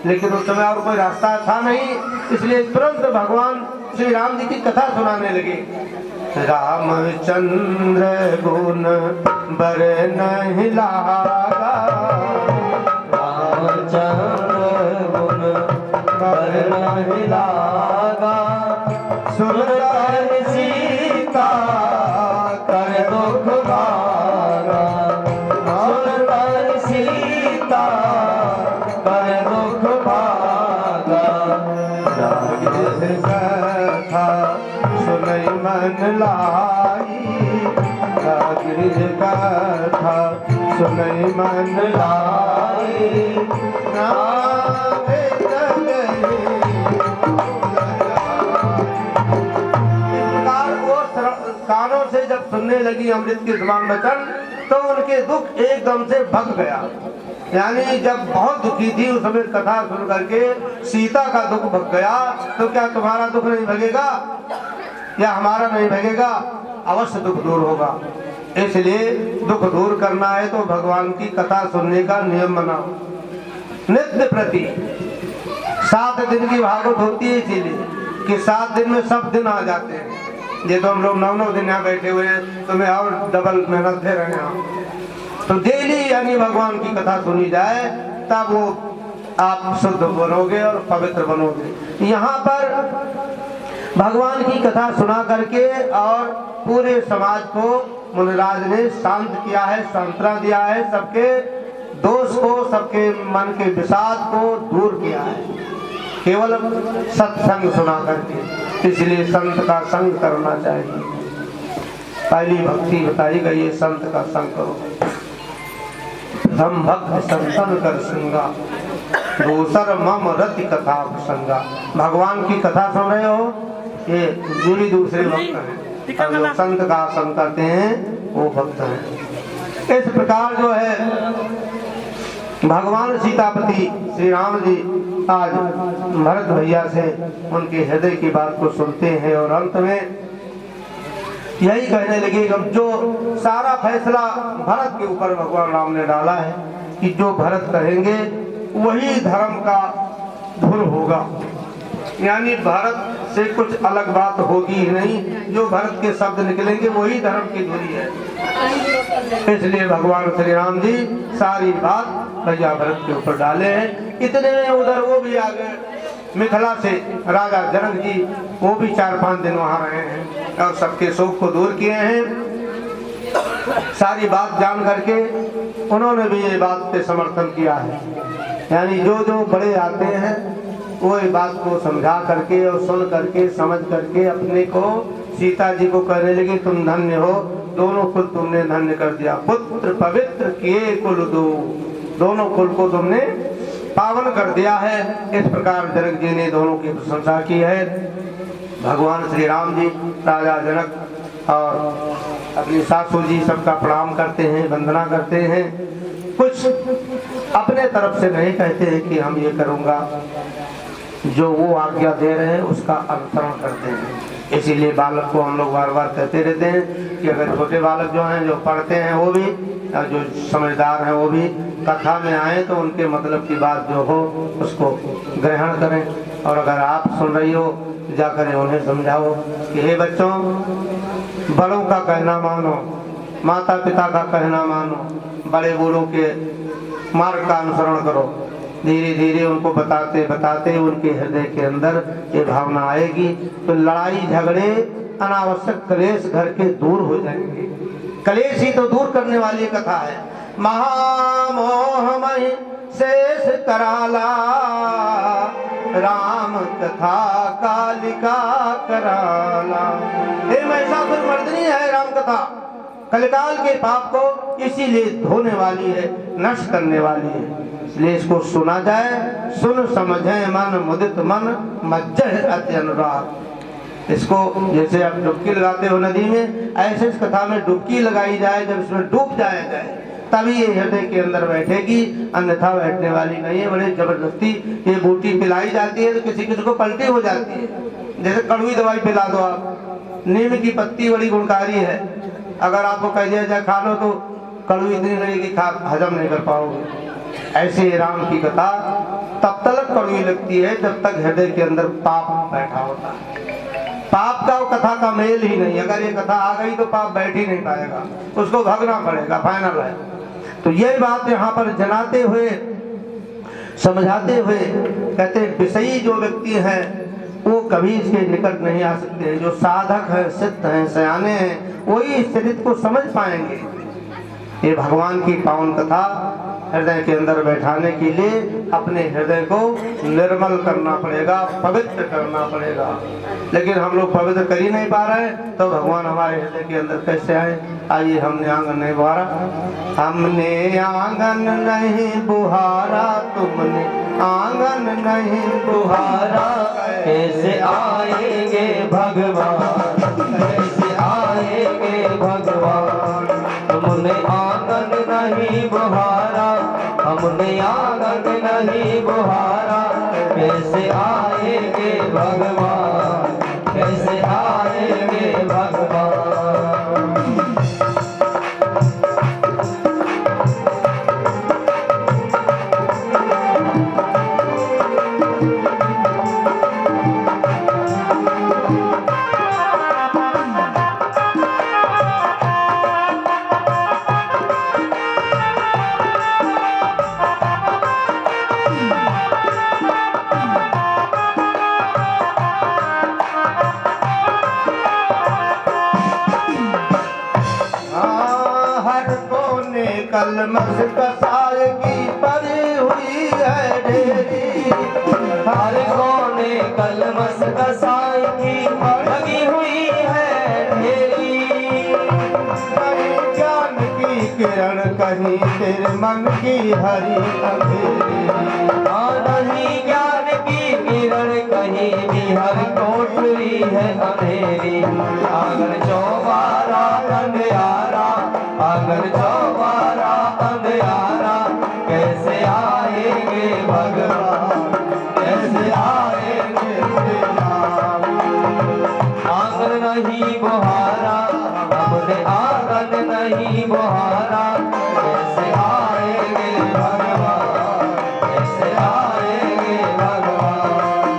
लेकिन उस समय और कोई रास्ता था नहीं, इसलिए तुरंत भगवान श्री राम जी की कथा सुनाने लगे। रामचंद्र गुण बर नहीं लागा, रामचंद्र गुण बर नहीं लागा, सुनकर सीता कर दुख भागा, सुनकर सीता कर दुख भागा। कथा सुनई मन लाई, कथा सुनई मन लाई, कानों से जब सुनने लगी अमृत के समान वचन तो उनके दुख एकदम से भग गया। यानी जब बहुत दुखी थी उस समय कथा सुन करके सीता का दुख भग गया, तो क्या तुम्हारा दुख नहीं भगेगा या हमारा नहीं भगेगा? अवश्य दुख दूर होगा। इसलिए दुख दूर करना है तो भगवान की कथा सुनने का नियम बनाओ। नित्य प्रति 7 दिन की भागवत होती है, इसीलिए कि 7 दिन में सब दिन आ जाते हैं। ये तो हम लोग 9 दिन यहाँ बैठे हुए हैं, तुम्हें और डबल मेहनत दे रहे हैं। तो डेली यानी भगवान की कथा सुनी जाए, तब वो आप शुद्ध बनोगे और पवित्र बनोगे। यहाँ पर भगवान की कथा सुना करके और पूरे समाज को मुनिराज ने शांत किया है, सांत्वना दिया है, सबके दोष को, सबके मन के विषाद को दूर किया है केवल सत्संग सुना करके। इसलिए संत का संग करना चाहिए। पहली भक्ति बताई गई है, संत का संग करो। हम भक्त संतन कर संगा, दूसर मम रति कथा संगा। भगवान की कथा सुन रहे हो, ये भी दूसरे भक्त हैं, और जो संत का संग करते हैं वो भक्त हैं। इस प्रकार जो है भगवान सीतापति श्री राम जी आज भरत भैया से उनके हृदय की बात को सुनते हैं और अंत में यही कहने लगे कि जो सारा फैसला भरत के ऊपर भगवान राम ने डाला है कि जो भरत कहेंगे वही धर्म का धुर होगा। यानी भरत से कुछ अलग बात होगी ही नहीं। जो भरत के शब्द निकलेंगे वही धर्म की धुरी है। इसलिए भगवान श्री राम जी सारी बात भैया भरत के ऊपर डाले हैं। इतने में उधर वो भी आ गए मिथिला से, राजा जनक जी, वो भी 4-5 दिन वहां रहे हैं और सबके शोक को दूर किए हैं। सारी बात जान करके उन्होंने भी ये बात पे समर्थन किया है। यानी जो जो बड़े आते हैं वो ये बात को समझा करके और सुन करके समझ करके अपने को सीता जी को कहने लगे तुम धन्य हो, दोनों कुल तुमने धन्य कर दिया। पुत्र पवित्र किए कुल दो, दोनों कुल को तुमने पावन कर दिया है। इस प्रकार जनक जी ने दोनों की प्रशंसा की है। भगवान श्री राम जी राजा जनक और अपनी सासू जी सबका प्रणाम करते हैं, वंदना करते हैं। कुछ अपने तरफ से नहीं कहते हैं कि हम ये करूँगा, जो वो आज्ञा दे रहे हैं उसका अनुसरण करते हैं। इसीलिए बालक को हम लोग बार बार कहते रहते हैं कि अगर छोटे बालक जो हैं, जो पढ़ते हैं वो भी, और जो समझदार हैं वो भी कथा में आए तो उनके मतलब की बात जो हो उसको ग्रहण करें। और अगर आप सुन रही हो जाकर उन्हें समझाओ कि हे बच्चों, बड़ों का कहना मानो, माता पिता का कहना मानो, बड़े बूढ़ों के मार्ग का अनुसरण करो। धीरे धीरे उनको बताते बताते उनके हृदय के अंदर ये भावना आएगी तो लड़ाई झगड़े अनावश्यक क्लेश घर के दूर हो जाएंगे। क्लेश ही तो दूर करने वाली कथा है। महामोहमय शेष कराला, राम कथा कालिका कराला। ये महिषासुर मर्दिनी है राम कथा, कलिकाल के पाप को इसीलिए धोने वाली है, नष्ट करने वाली है। इसलिए इसको सुना जाए, सुन समझे मन मुदित मन मज्जह अति अनुराग। इसको जैसे आप डुबकी लगाते हो नदी में, ऐसे इस कथा में डुबकी लगाई जाए, जब इसमें डूब जाया जाए तभी ये हृदय के अंदर बैठेगी, अन्यथा बैठने वाली नहीं है। बड़े जबरदस्ती ये बूटी पिलाई जाती है तो किसी किसी को पलटी हो जाती है। जैसे कड़वी दवाई पिला दो आप, नीम की पत्ती बड़ी गुणकारी है, अगर आपको कह दिया जाए खा लो तो कड़वी इतनी लगेगी खा हजम नहीं कर पाओगे। ऐसे राम की कथा तब तक कड़वी लगती है जब तक हृदय के अंदर पाप बैठा होता है। पाप का कथा का मेल ही नहीं, अगर ये कथा आ गई तो पाप बैठ ही नहीं पाएगा, उसको भगना पड़ेगा, फाइनल है। तो ये बात यहाँ पर जनाते हुए समझाते हुए कहते विषयी जो व्यक्ति हैं वो कभी इसके निकट नहीं आ सकते। जो साधक है, सिद्ध हैं, सयाने हैं, वही इस चरित्र को समझ पाएंगे। ये भगवान की पावन कथा हृदय के अंदर बैठाने के लिए अपने हृदय को निर्मल करना पड़ेगा, पवित्र करना पड़ेगा। लेकिन हम लोग पवित्र कर ही नहीं पा रहे हैं तो भगवान हमारे हृदय के अंदर कैसे आए। आइए, हमने आंगन नहीं बुहारा, हमने आंगन नहीं बुहारा, तुमने आंगन नहीं बुहारा, कैसे आएंगे भगवान, कैसे आएंगे भगवान। तुमने आंगन नहीं बुहारा, हमने आंगन नहीं बुहारा, कैसे आएंगे भगवान, कैसे आएंगे भगवान। कलमस कसाय की परी हुई है ढेरी, हर कोने कलमस कसाई की लगी हुई है ढेरी। कहीं ज्ञान की किरण, कहीं तेरे मन की हरी अंधेरी। नहीं ज्ञान की किरण कहीं भी हर कोठरी है अंधेरी। आंगन चौबारा अंधियारा, आंगन चौबारा अंधियारा, कैसे आएंगे भगवान, कैसे आएंगे राम। आंगन नहीं बुहारा, हमने आंगन नहीं बुहारा, कैसे आएंगे भगवान, कैसे आएंगे भगवान।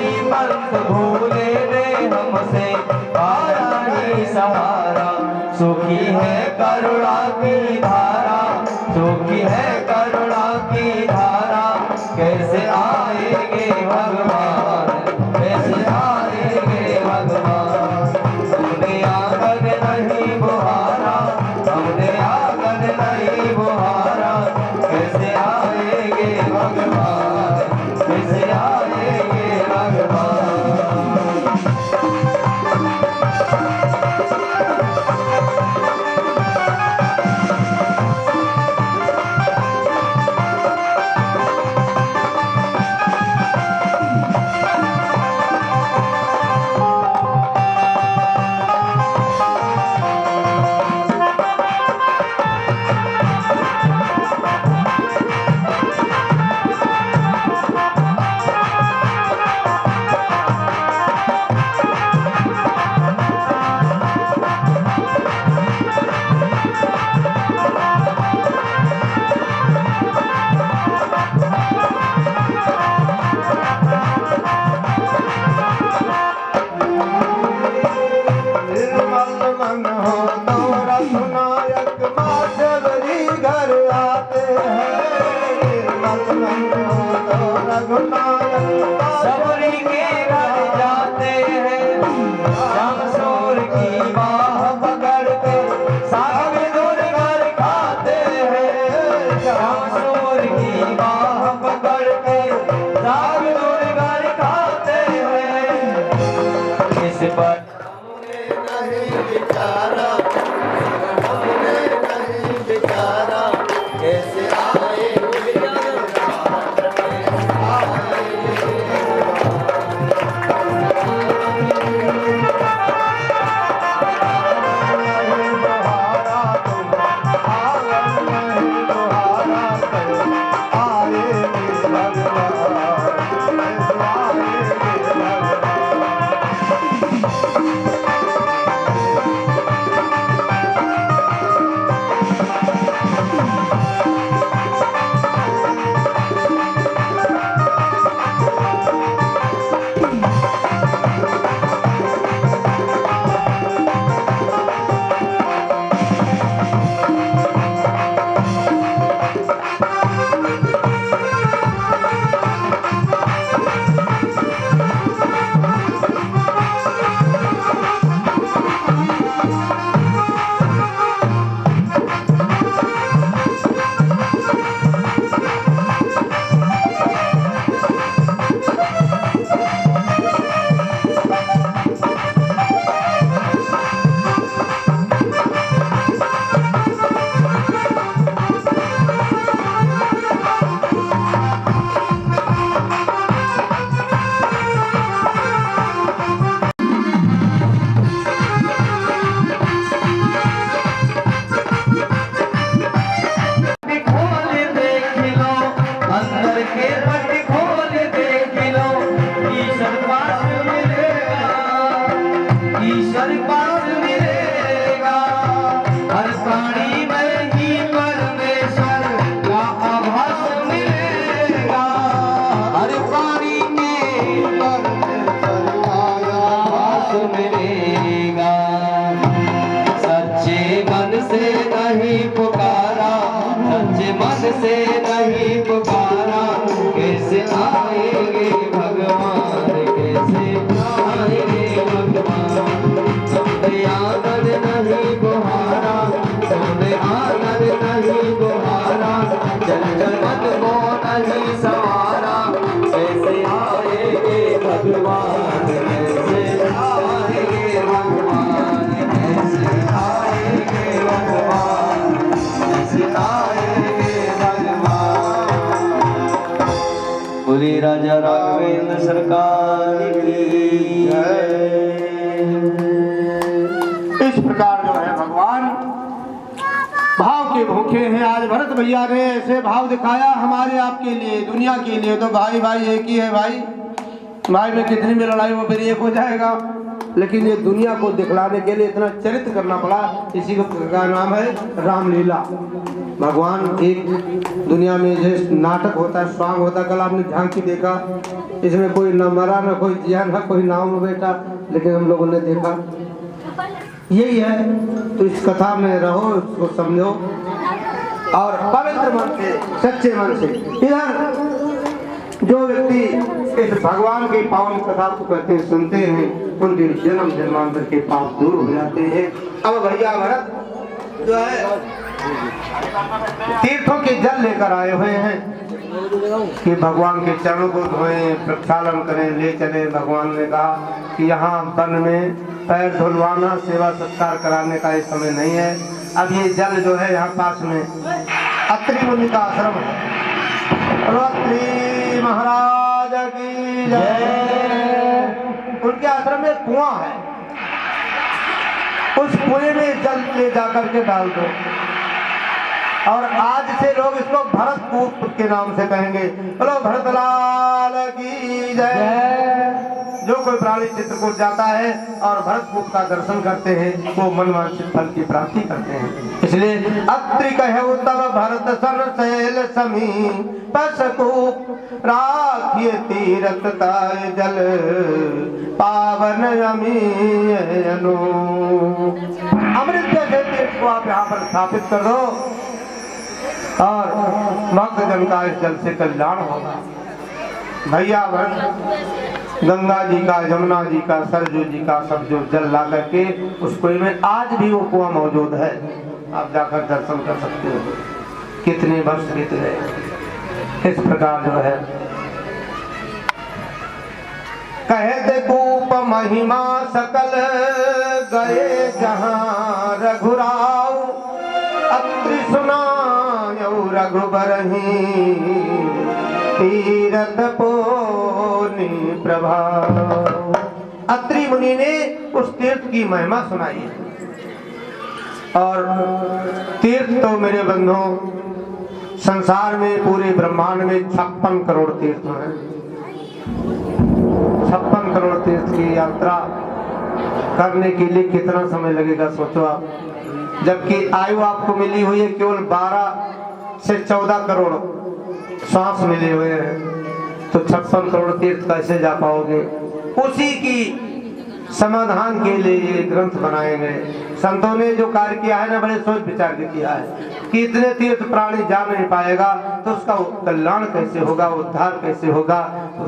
नहीं पंथ भूले रे हमसे पाया ही सहारा। सुखी है करुणा की धारा, सुखी है करुणा की धारा। कैसे आएंगे भगवान, कैसे आएंगे भगवान। हमने आंगन नहीं बुहारा, हमने आंगन नहीं बुहारा। कैसे आएंगे भगवान, कैसे आएंगे भगवान। सबरी के घर जाते हैं, शमशोर की बाह पकड़ के साग दूर घर खाते हैं। शमशोर की बाह पकड़ के साग दूर घर खाते हैं। इस पर नहीं बिचारा, नहीं बिचारा। कैसे आए ईश्वर पास मिलेगा। हर प्राणी में ही परमेश्वर का आभास मिलेगा। हर प्राणी के परमेश्वर का आभास मिलेगा। सच्चे मन से नहीं पुकारा, सच्चे मन से नहीं पुकारा। कैसे आएंगे भगवान, कैसे आएंगे भगवान। तुमने आंगन नहीं बुहारा, तुमने आंगन नहीं बुहारा। जल जल मन को नहीं सवारा। कैसे आएंगे भगवान, कैसे आएंगे भगवान। कैसे आएंगे भगवान, कैसे आएंगे भगवान। बोली राजा राघवेंद्र सरकार की जय। इस प्रकार जो है भगवान भाव के भूखे हैं। आज भरत भैया ने ऐसे भाव दिखाया हमारे आपके लिए, दुनिया के लिए। तो भाई भाई एक ही है भाई, भाई में कितनी भी लड़ाई वो फिर एक हो जाएगा। लेकिन ये दुनिया को दिखलाने के लिए इतना चरित्र करना पड़ा। इसी का नाम है रामलीला। भगवान एक दुनिया में जैसे नाटक होता है, स्वांग होता है। कल आपने झांकी देखा इसमें कोई न मरा न कोई जिया न कोई नाव में बैठा, लेकिन हम लोगों ने देखा यही है। तो इस कथा में रहो, उसको समझो और पवित्र मन से, सच्चे मन से। इधर जो व्यक्ति इस भगवान के पावन कथा को कहते सुनते हैं, उनके जन्म जन्मांतर के पाप दूर हो जाते हैं। अब भैया भरत जो है तीर्थों के जल लेकर आए हुए हैं कि भगवान के चरणों को धोएं, प्रक्षालन करें, ले चले। भगवान ने कहा कि यहाँ वन में पैर धुलवाना, सेवा सत्कार कराने का ये समय नहीं है। अब ये जल जो है यहाँ पास में अत्रि मुनि का आश्रम है, अत्रि महाराज की जय। उनके आश्रम में कुआं है, उस कुएं में जल ले जाकर के डाल दो। और आज से लोग इसको भरत कूप के नाम से कहेंगे। बोलो भरतलाल की जय। जो कोई प्राणी चित्रकूट जाता है और भरत कूप का दर्शन करते हैं, वो मनवांछित फल की प्राप्ति करते हैं। इसलिए अत्रि कहो तब भरत सन शैल समी पसकूप राखिए तीरथ ताय जल पावन अमीयनु। अमृत जैसे तीर्थ को आप यहाँ पर स्थापित कर दो और भक्त जन का इस जल से कल्याण होगा। भैया भरत गंगा जी का, यमुना जी का, सरजू जी का सब जो जल ला करके उस कुएं में आज भी वो कुआं मौजूद है, आप जाकर दर्शन कर सकते हो। कितने वर्ष बीत गए। इस प्रकार जो है कहते कूप महिमा सकल गए जहां रघुराव अत्रि सुनायो रघुबरहि तीरथ पुनि प्रभाव। अत्रि मुनि ने उस तीर्थ की महिमा सुनाई है। और तीर्थ तो मेरे बंधुओं संसार में पूरे ब्रह्मांड में 56 करोड़ तीर्थ हैं। 56 करोड़ तीर्थ की यात्रा करने के लिए कितना समय लगेगा सोचो आप। जबकि आयु आपको मिली हुई है केवल 12 से 14 करोड़ श्वास मिले हुए हैं, तो 56 करोड़ तीर्थ कैसे जा पाओगे। उसी की समाधान के लिए ये ग्रंथ बनाए गए। संतों ने जो कार्य किया है ना, बड़े सोच विचार के किया है कि इतने तीर्थ प्राणी जा नहीं पाएगा तो उसका कल्याण कैसे होगा, उद्धार कैसे होगा। तो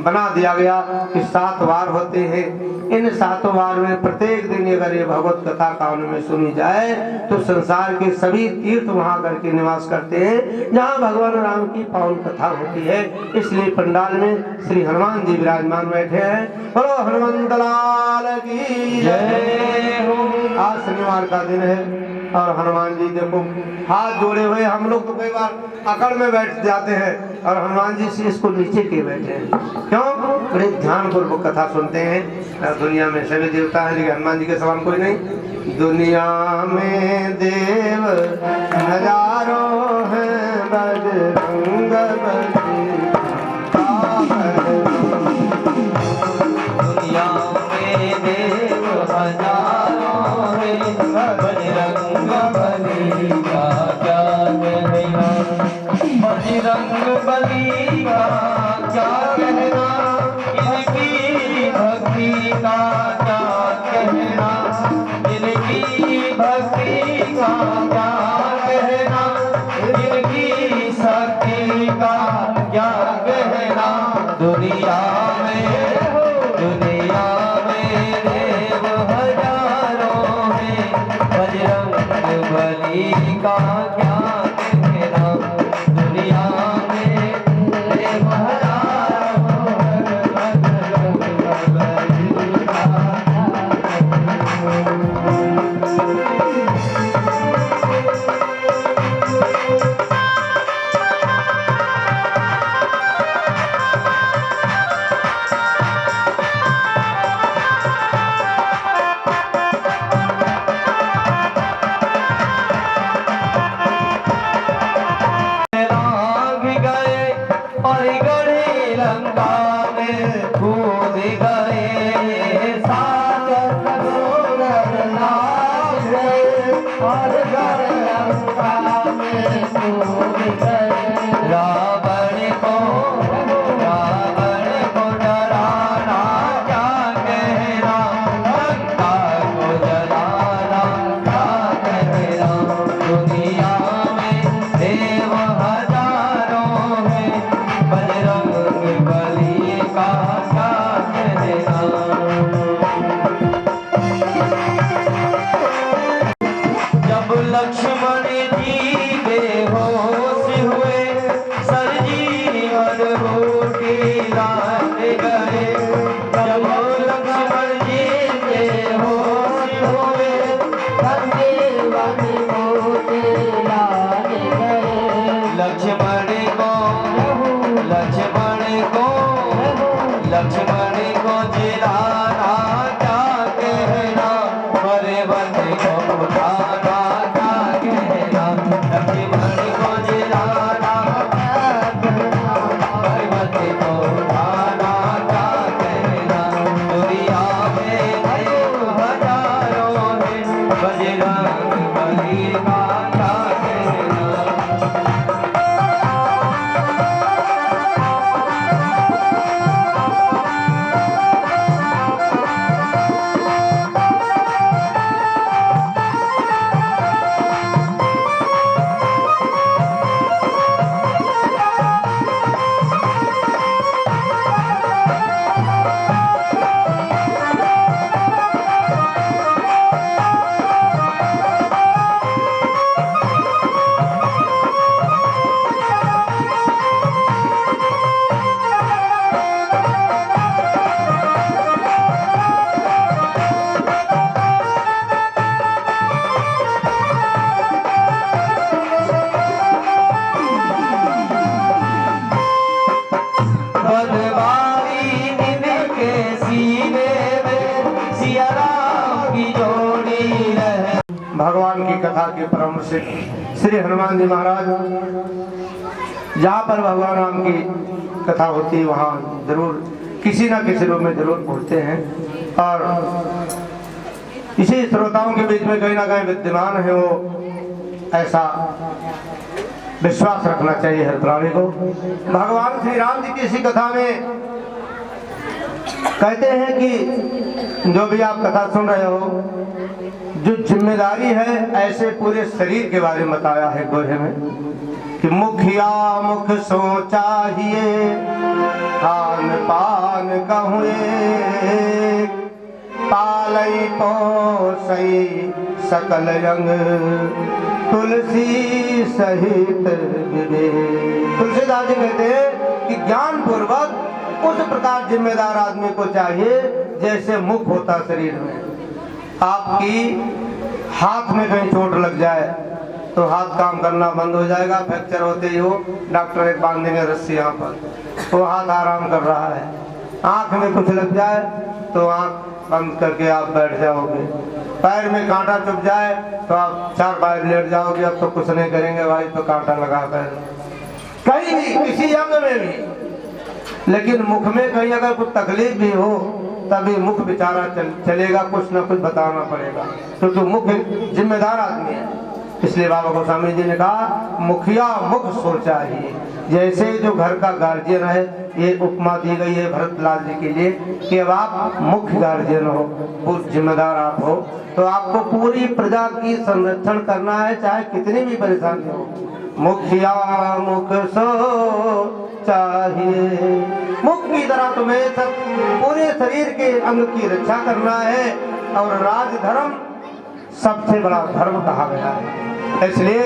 बना दिया गया कि 7 वार होते हैं। इन 7 वार में प्रत्येक दिन अगर ये भगवत कथा कान में सुनी जाए तो संसार के सभी तीर्थ वहां करके निवास करते हैं जहाँ भगवान राम की पावन कथा होती है। इसलिए पंडाल में श्री हनुमान जी विराजमान बैठे हैं। बोलो हनुमंत लाल की जय हो। आज शनिवार का दिन है और हनुमान जी देखो हाथ जोड़े हुए। हम लोग तो कई बार अकड़ में बैठ जाते हैं और हनुमान जी से इसको नीचे के बैठे हैं। क्यों? बड़े ध्यान पूर्वक कथा सुनते हैं। दुनिया में सभी देवता है लेकिन हनुमान जी के समान कोई नहीं। दुनिया में देव हजारों हैं, बजरंग बली दुनिया में देव हजारों हैं, बजरंग बली का क्या कहना। बजरंग बली का क्या कहना, इनकी भक्ति का क्या कहना, इनकी भक्ति का क्या कहना, इनकी शक्ति का क्या कहना। दुनिया में देव हजारों हैं, बजरंग बली का क्या कहना। दुनिया में देव हजारों हैं, बजरंग बली का कहना। जब लक्ष्मण जी बेहोश हुए, संजीवन बूटी लाने गए। जब लक्ष्मण जी बेहोश हुए, संजीवन बूटी लाने गए। लक्ष्मण को जिलाना क्या कहना, मरे बंदे को उठाना क्या कहना। लक्ष्मण को जिलाना क्या कहना, मरे बंदे को उठाना क्या कहना। दुनिया में देव हजारों हैं, बजरंग बली का क्या कहना। बनवारी निनके सीने में सिया राम की जोड़ी रहे। भगवान की कथा के परामर्श श्री हनुमान जी महाराज जहाँ पर भगवान राम की कथा होती है वहाँ जरूर किसी ना किसी रूप में जरूर पहुँचते हैं और इसी श्रोताओं के बीच में कहीं ना कहीं विद्यमान है वो, ऐसा विश्वास रखना चाहिए हर प्राणी को। भगवान श्री राम जी की इसी कथा में कहते हैं कि जो भी आप कथा सुन रहे हो, जो जिम्मेदारी है ऐसे पूरे शरीर के बारे में बताया है गोहे में कि मुखिया मुख सो चाहिए, खान पान कहूँ पालई पोसई सकल अंग, तुलसी सहित विवेक। तुलसीदास जी कहते हैं कि ज्ञान पूर्वक उस प्रकार जिम्मेदार आदमी को चाहिए जैसे मुख होता शरीर में। आपकी हाथ में कहीं चोट लग जाए तो हाथ काम करना बंद हो जाएगा, फ्रैक्चर होते ही हो डॉक्टर एक बांध देंगे रस्सी यहाँ पर, वो हाथ आराम कर रहा है। आंख में कुछ लग जाए तो आंख बंद करके आप बैठ जाओगे। पैर में कांटा चुभ जाए तो आप चार पैर लेट जाओगे, अब तो कुछ नहीं करेंगे भाई, तो कांटा लगा कर कहीं भी किसी अंग में भी। लेकिन मुख में कहीं अगर कुछ तकलीफ भी हो तभी मुख बेचारा चलेगा, कुछ ना कुछ बताना पड़ेगा, क्योंकि मुख जिम्मेदार आदमी है। इसलिए बाबा गोस्वामी जी ने कहा मुखिया मुख सोचा ही। जैसे जो घर का गार्जियन है, ये उपमा दी गई है भरतलाल जी के लिए कि अब आप मुख्य गार्जियन हो, बहुत जिम्मेदार आप हो, तो आपको पूरी प्रजा की संरक्षण करना है, चाहे कितनी भी परेशानी हो। मुखिया मुख सो चाहिए, मुख की तरह तुम्हें सब पूरे शरीर के अंग की रक्षा करना है, और राजधर्म सबसे बड़ा धर्म कहा गया है। इसलिए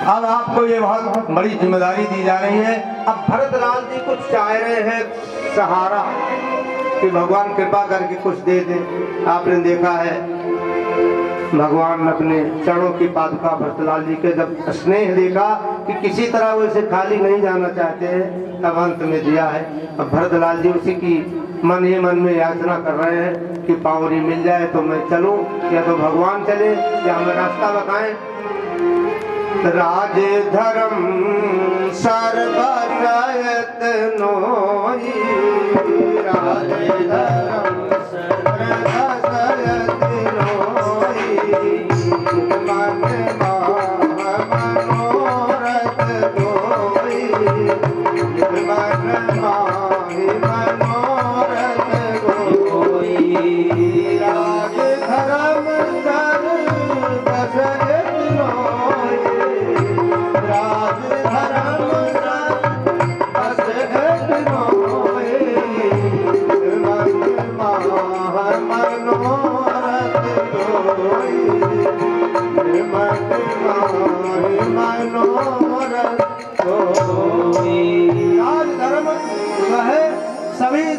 अब आपको ये बहुत बड़ी जिम्मेदारी दी जा रही है। अब भरतलाल जी कुछ चाह रहे हैं सहारा कि भगवान कृपा करके कुछ दे दे। आपने देखा है भगवान अपने चरणों की पादुका भरतलाल जी के जब स्नेह देखा कि किसी तरह वो इसे खाली नहीं जाना चाहते हैं, तब अंत में दिया है। अब भरतलाल जी उसी की मन ही मन में याचना कर रहे हैं कि पावरी मिल जाए तो मैं चलूं, या तो भगवान चले या हमें रास्ता बताएं। राज धर्म सर्वसयत नोई, राज धर्म सर्वसयत नोई, मन मनोरथ गोई, मन माहि मनोरथ गोई। राज धर्म सर्वसयत नोई, राज धर्म सर्वसयत नोई,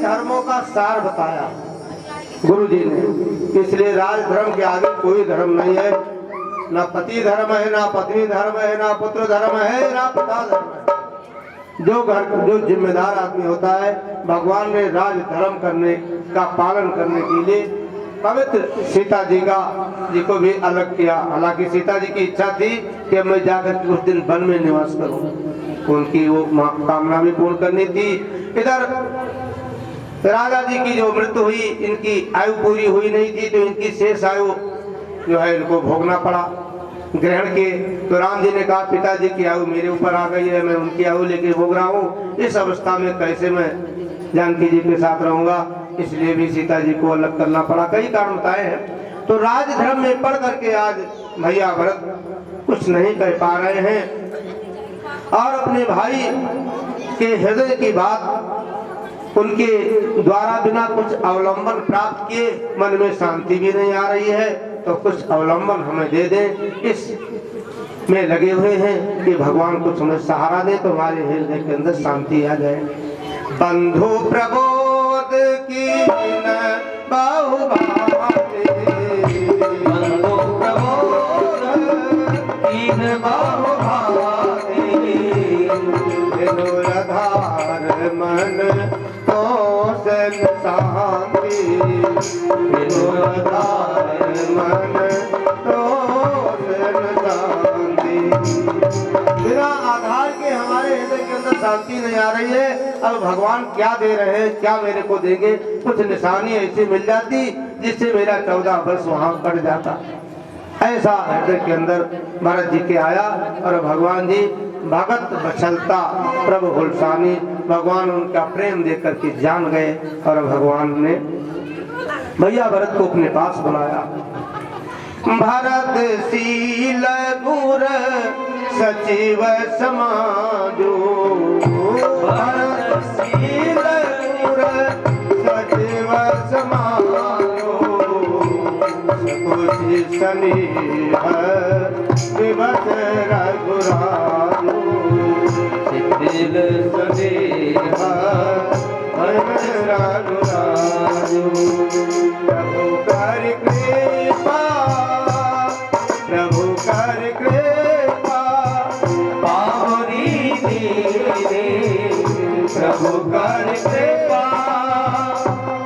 धर्मों का सार बताया गुरु जी ने। इसलिए राज धर्म के आगे कोई धर्म नहीं है, ना पति धर्म है, ना पत्नी धर्म है, ना पुत्र धर्म है, ना पिता धर्म है। जो जिम्मेदार आदमी होता है, भगवान ने राज धर्म करने का पालन करने के लिए पवित्र सीता जी को भी अलग किया। हालांकि सीता जी की इच्छा थी कि मैं जाकर कुछ दिन वन में निवास करूं, उनकी वो कामना भी पूर्ण करनी थी। इधर राजा जी की जो मृत्यु हुई, इनकी आयु पूरी हुई नहीं थी, तो इनकी शेष आयु जो है इनको भोगना पड़ा ग्रहण के। तो राम जी ने कहा पिताजी की आयु मेरे ऊपर आ गई है, मैं उनकी आयु लेके भोग रहा हूँ, इस अवस्था में कैसे मैं जानकी जी के साथ रहूंगा, इसलिए भी सीता जी को अलग करना पड़ा। कई कारण बताए हैं। तो राज धर्म में पढ़ करके आज भैया भरत कुछ नहीं कह पा रहे हैं और अपने भाई के हृदय की बात उनके द्वारा बिना कुछ अवलंबन प्राप्त किए मन में शांति भी नहीं आ रही है, तो कुछ अवलंबन हमें दे दें, इस में लगे हुए हैं कि भगवान कुछ हमें सहारा दे तो हमारे हृदय के अंदर शांति आ जाए। बंधु प्रबोध की बाहु बाटे, बंधु प्रबोध कीन बाहु बाटे, विनुरधार मन तो सन शांति, विनुरधार मन तो सन शांति। बिना आधार के हमारे हृदय के अंदर शांति नहीं आ रही है। अब भगवान क्या दे रहे हैं, क्या मेरे को देंगे, कुछ निशानी ऐसी मिल जाती जिससे मेरा 14 वर्ष वहां कट जाता। ऐसा हृदय के अंदर भरत जी के आया और भगवान जी भगत बचलता प्रभु हुलसानी, भगवान उनका प्रेम देख करके जान गए और भगवान ने भैया भरत को अपने पास बुलाया। भरत शील गुर सचिव समाजो, भरत शील गुर सचिव समाजो, सकुच स्नेह विवश रघुराजो, दिल स्नेह विवश रघुराजो। प्रभु कर कृपा, प्रभु कर कृपा, पावरी दीने, प्रभु कर कृपा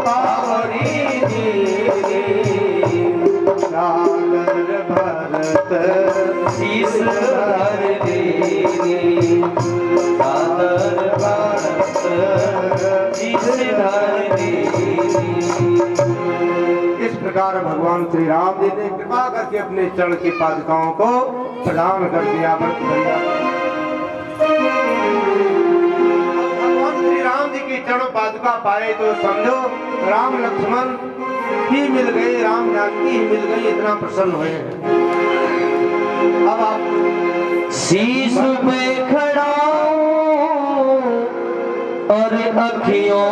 पावरी दीने, सादर भरत शीस धर देने, सादर भरत शीस धर देने। इस प्रकार भगवान श्री राम जी ने कृपा करके अपने चरण की पादुकाओं को प्रदान कर दिया। भैया भगवान श्री राम जी की चरण पादुका पाए तो समझो राम लक्ष्मण ही मिल गए, राम जानकी ही मिल गई, इतना प्रसन्न हुए हैं। अब आप शीश पे खड़ा और अखियों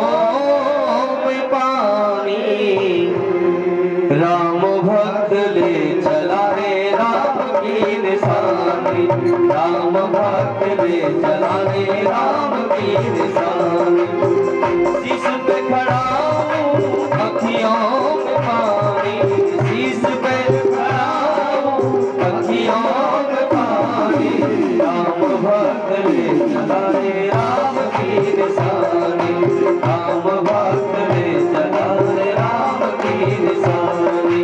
में पानी, राम भक्त ले चला रे राम की निशानी, राम भक्त ले चला रे राम की निशानी। शीश पे खड़ा अखियों में पानी, शीश पे खड़ा अखियों में पानी, राम भक्त ले चला रे राम की निशानी, राम भक्त ले चला रे राम की निशानी।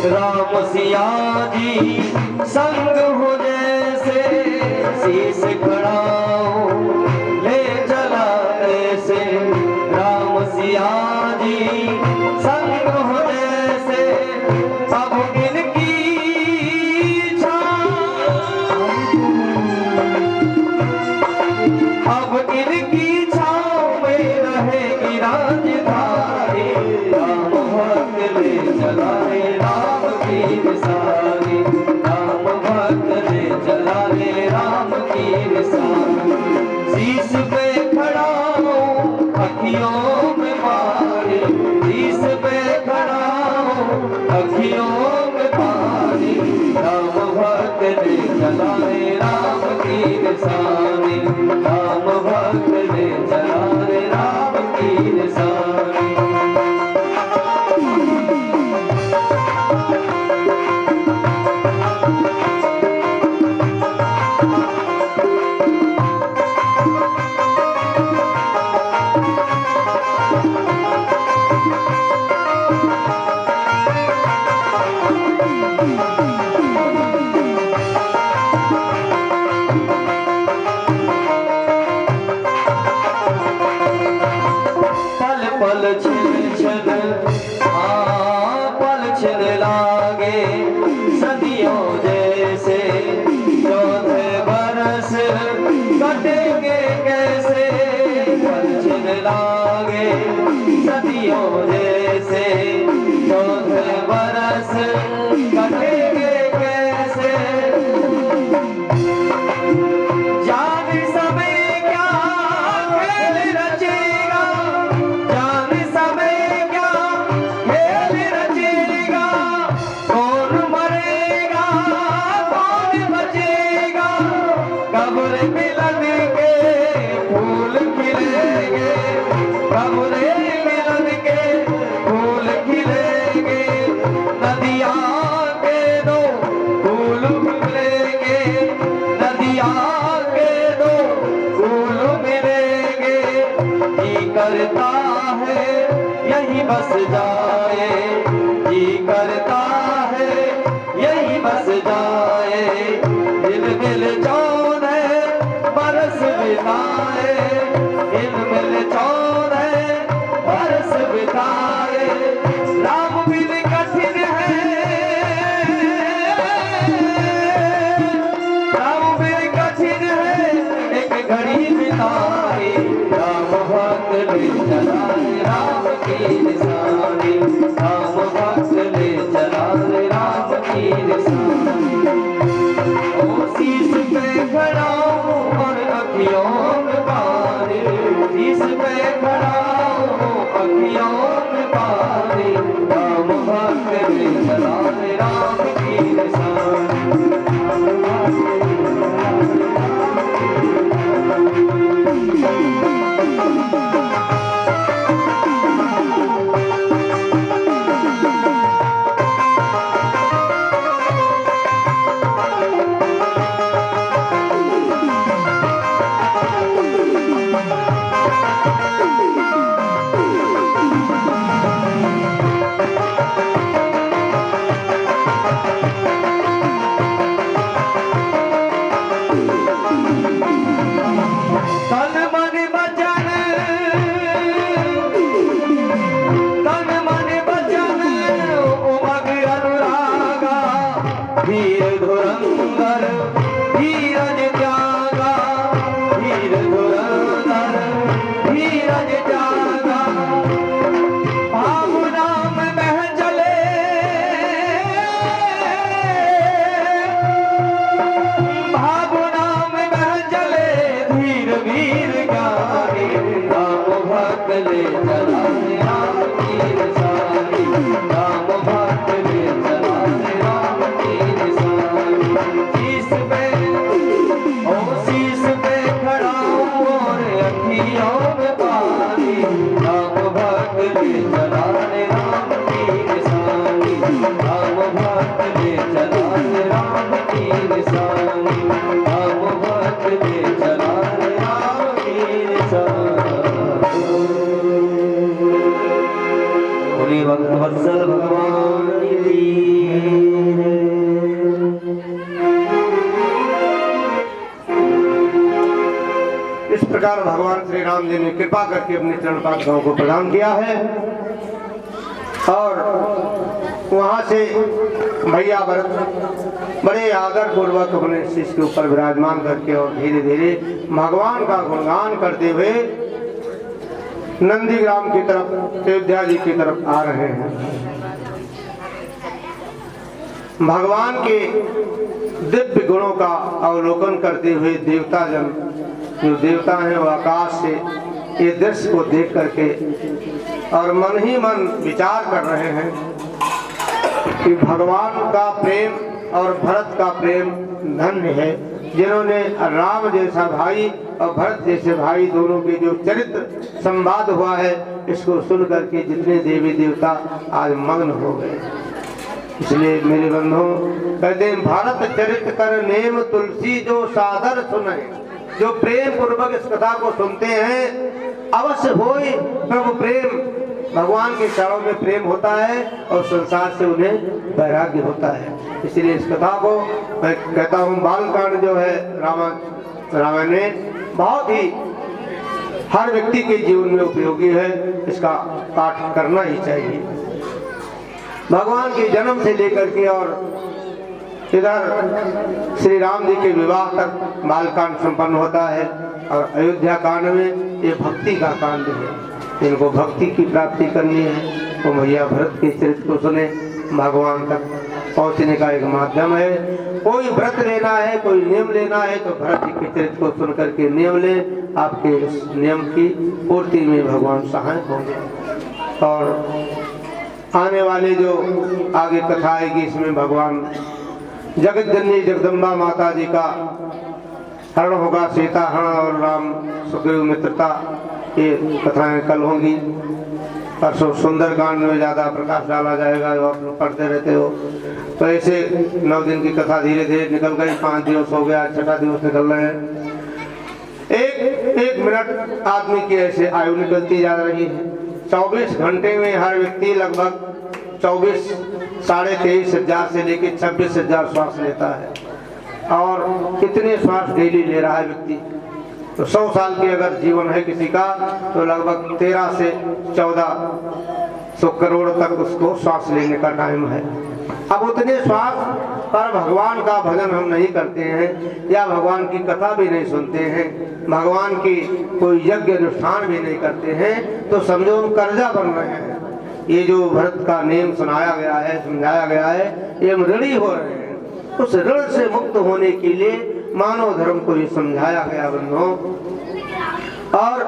राम सिया जी संग हो जैसे, शीश खड़ाओ ले चला ऐसे, राम सिया जी संग हो जैसे, रे राम की निशानी, राम भक्त ले चला रे राम की निशानी। शीश पे खड़ा हूँ अखियों में पानी, शीश पे खड़ा हूँ अखियों में पानी, राम भक्त ले चला रे राम की निशानी, राम भक्त ले चला रे राम की निशानी। पल पल छिन छिन पल छिन लागे सदियों जैसे, चौथे बरस कटेंगे कैसे, पल छिन लागे सदियों जैसे, चौथे बरस कटेंगे कैसे। जाने समय क्या खेल रचेगा, जाने समय क्या खेल रचेगा, कौन मरेगा कौन बचेगा, कब्र मिलन के फूल खिलेंगे, कब्र मिलन के फूल खिलेंगे, नदियाँ के दो फूल मिलेंगे, नदियाँ के दो फूल मिलेंगे। जी करता है यही बस जाए, जी करता है यही बस जाए, दिल मिल चौने बरस बिताए, दिल मिल चौने बरस बिताए। राम बिन कठिन है, राम बिन कठिन है एक घड़ी बिताई, राम भक्त ले चला रे राम की निशानी, राम भक्त ले चला रे राम की निशानी। ओ शीश पे खड़ा हूँ और अखियों में पानी, शीश पे खड़ा हूँ अखियों में पानी, राम भक्त ले चला रे राम की निशानी, राम भक्त ले चला रे राम की तन मन वचन, तन मन वचन उमग अनुरागा, वीर धुरंधर धीरज त्यागा, वीर धुरंधर धीरज त्यागा। भावना में बह चले, भावना में बह चले धीर वीर ज्ञानी, राम भक्त ले चला रे राम की निशानी, राम भक्त ले चला रे राम की निशानी। शीश पे ओ शीश पे खड़ा हूँ और अखियों में पानी, राम भक्त ले चला रे राम की निशानी, राम भक्त ले चला रे राम की निशानी, राम भक्त ले चला रे राम की निशानी। बोलिए भक्त वत्सल भगवान की जय। इस प्रकार भगवान श्री राम जी ने कृपा करके अपने चरण पादुकाओं को प्रदान किया है और वहां से भैया भरत बड़े आदर पूर्वक अपने शिष्य के ऊपर विराजमान करके और धीरे धीरे भगवान का गुणगान करते हुए नंदीग्राम की तरफ, अयोध्या जी की तरफ आ रहे हैं। भगवान के दिव्य गुणों का अवलोकन करते हुए देवता जन, जो देवता हैं, वो आकाश से ये दृश्य को देख करके और मन ही मन विचार कर रहे हैं कि भगवान का प्रेम और भरत का प्रेम धन्य है, जिन्होंने राम जैसा भाई और भरत जैसे भाई दोनों के जो चरित्र संवाद हुआ है, इसको सुन करके जितने देवी देवता आज मग्न हो गए। इसलिए मेरे बंधुओं, कहते हैं भारत चरित्र कर नेम तुलसी जो सादर सुने, जो प्रेम पूर्वक इस कथा को सुनते हैं अवश्य होई प्रभु प्रेम। भगवान के चरणों में प्रेम होता है और संसार से उन्हें वैराग्य होता है। इसलिए इस कथा को मैं कहता हूँ, बालकांड जो है रामायण में बहुत ही हर व्यक्ति के जीवन में उपयोगी है, इसका पाठ करना ही चाहिए। भगवान के जन्म से लेकर के और इधर श्री राम जी के विवाह तक बालकांड संपन्न होता है, और अयोध्या कांड में ये भक्ति का कांड है। इनको भक्ति की प्राप्ति करनी है तो भैया भरत के चरित्र को सुने, भगवान तक पहुंचने का एक माध्यम है। कोई व्रत लेना है, कोई नियम लेना है तो भरत जी के चरित्र को सुन करके नियम ले, आपके इस नियम की पूर्ति में भगवान सहायक होंगे। और आने वाले जो आगे कथा आएगी, इसमें भगवान जगत जननी जगदम्बा माता जी का हरण होगा, सीता हरण और राम सुग्रीव मित्रता, ये कथाएं कल होंगी। परसों सुंदरकांड में ज्यादा प्रकाश डाला जाएगा, जो आप लोग पढ़ते रहते हो। तो ऐसे 9 दिन की कथा धीरे धीरे निकल गई, 5 दिवस हो गया, 6ठा दिवस निकल रहे हैं। एक मिनट आदमी की ऐसे आयु निकलती जा रही है। 24 घंटे में हर व्यक्ति लगभग 24 साढ़े 23,000 से लेकर 26,000 श्वास लेता है, और कितने श्वास डेली ले रहा है व्यक्ति। तो 100 साल की अगर जीवन है किसी का, तो लगभग 13 से 1400 करोड़ तक उसको श्वास लेने का टाइम है। अब उतने श्वास पर भगवान का भजन हम नहीं करते हैं, या भगवान की कथा भी नहीं सुनते हैं, भगवान की कोई यज्ञ अनुष्ठान भी नहीं करते हैं, तो समझो हम कर्जा बन रहे हैं। ये जो भरत का नियम सुनाया गया है, समझाया गया है, ये हम ऋणी हो रहे हैं। उस ऋण से मुक्त होने के लिए मानव धर्म को ये समझाया गया बंधुओं, और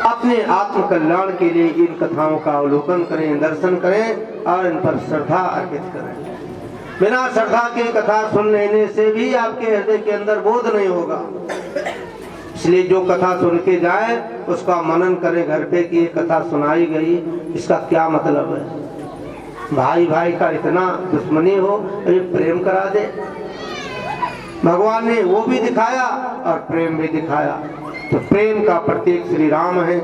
अपने आत्म कल्याण के लिए इन कथाओं का अवलोकन करें, दर्शन करें और इन पर श्रद्धा अर्पित करें। बिना श्रद्धा की कथा सुन लेने से भी आपके हृदय के अंदर बोध नहीं होगा। इसलिए जो कथा सुन के जाए उसका मनन करें घर पे कि ये कथा सुनाई गई, इसका क्या मतलब है। भाई भाई का इतना दुश्मनी हो, ये प्रेम करा दे। भगवान ने वो भी दिखाया और प्रेम भी दिखाया। तो प्रेम का प्रतीक श्री राम है।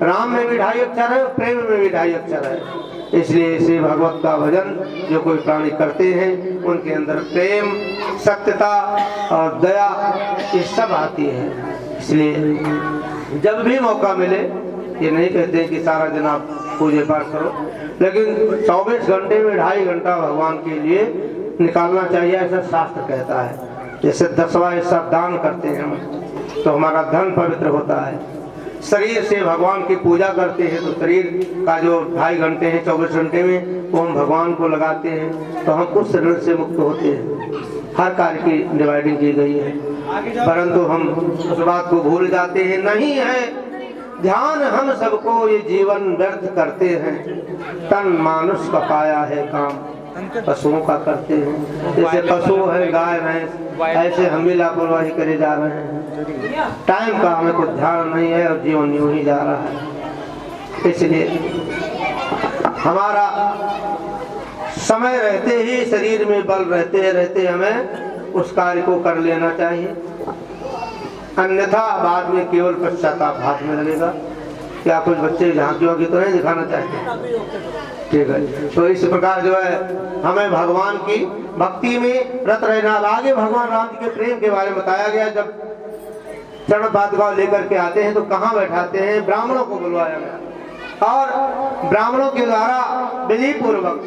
राम में भी 2.5 अक्षर है, प्रेम में भी 2.5 अक्षर है। इसलिए इसे भगवत का भजन जो कोई प्राणी करते हैं, उनके अंदर प्रेम, सत्यता और दया ये सब आती है। इसलिए जब भी मौका मिले, ये नहीं कहते कि सारा दिन आप पूजा पाठ करो, लेकिन 24 घंटे में 2.5 घंटा भगवान के लिए निकालना चाहिए, ऐसा शास्त्र कहता है। जैसे 10वां हिस्सा दान करते हैं हम, तो हमारा धन पवित्र होता है। शरीर से भगवान की पूजा करते हैं, तो शरीर का जो 2.5 घंटे हैं 24 घंटे में, वो हम भगवान को लगाते हैं, तो हम उस ऋण से मुक्त होते हैं। हर कार्य की डिवाइडिंग की गई है, परंतु हम उस बात को भूल जाते हैं। नहीं है ध्यान हम सबको, ये जीवन व्यर्थ करते हैं। तन मानुष का पाया है काम, पशुओं का करते हैं। जैसे पशु है गाय भैंस, ऐसे हम भी लापरवाही करे जा रहे हैं। टाइम का हमें कुछ ध्यान नहीं है और जीवन यूं ही जा रहा है। इसलिए हमारा समय रहते ही, शरीर में बल रहते रहते हमें उस कार्य को कर लेना चाहिए, अन्यथा बाद में केवल पश्चाताप हाथ में लगेगा। क्या कुछ बच्चे झांकियों की तो नहीं दिखाना चाहते? ठीक है। तो इस प्रकार जो है हमें भगवान की भक्ति में रत रहना। आगे भगवान राम जी के प्रेम के बारे में बताया गया। जब चरण पादुका लेकर के आते हैं तो कहाँ बैठाते हैं? ब्राह्मणों को बुलवाया गया और ब्राह्मणों के द्वारा विधि पूर्वक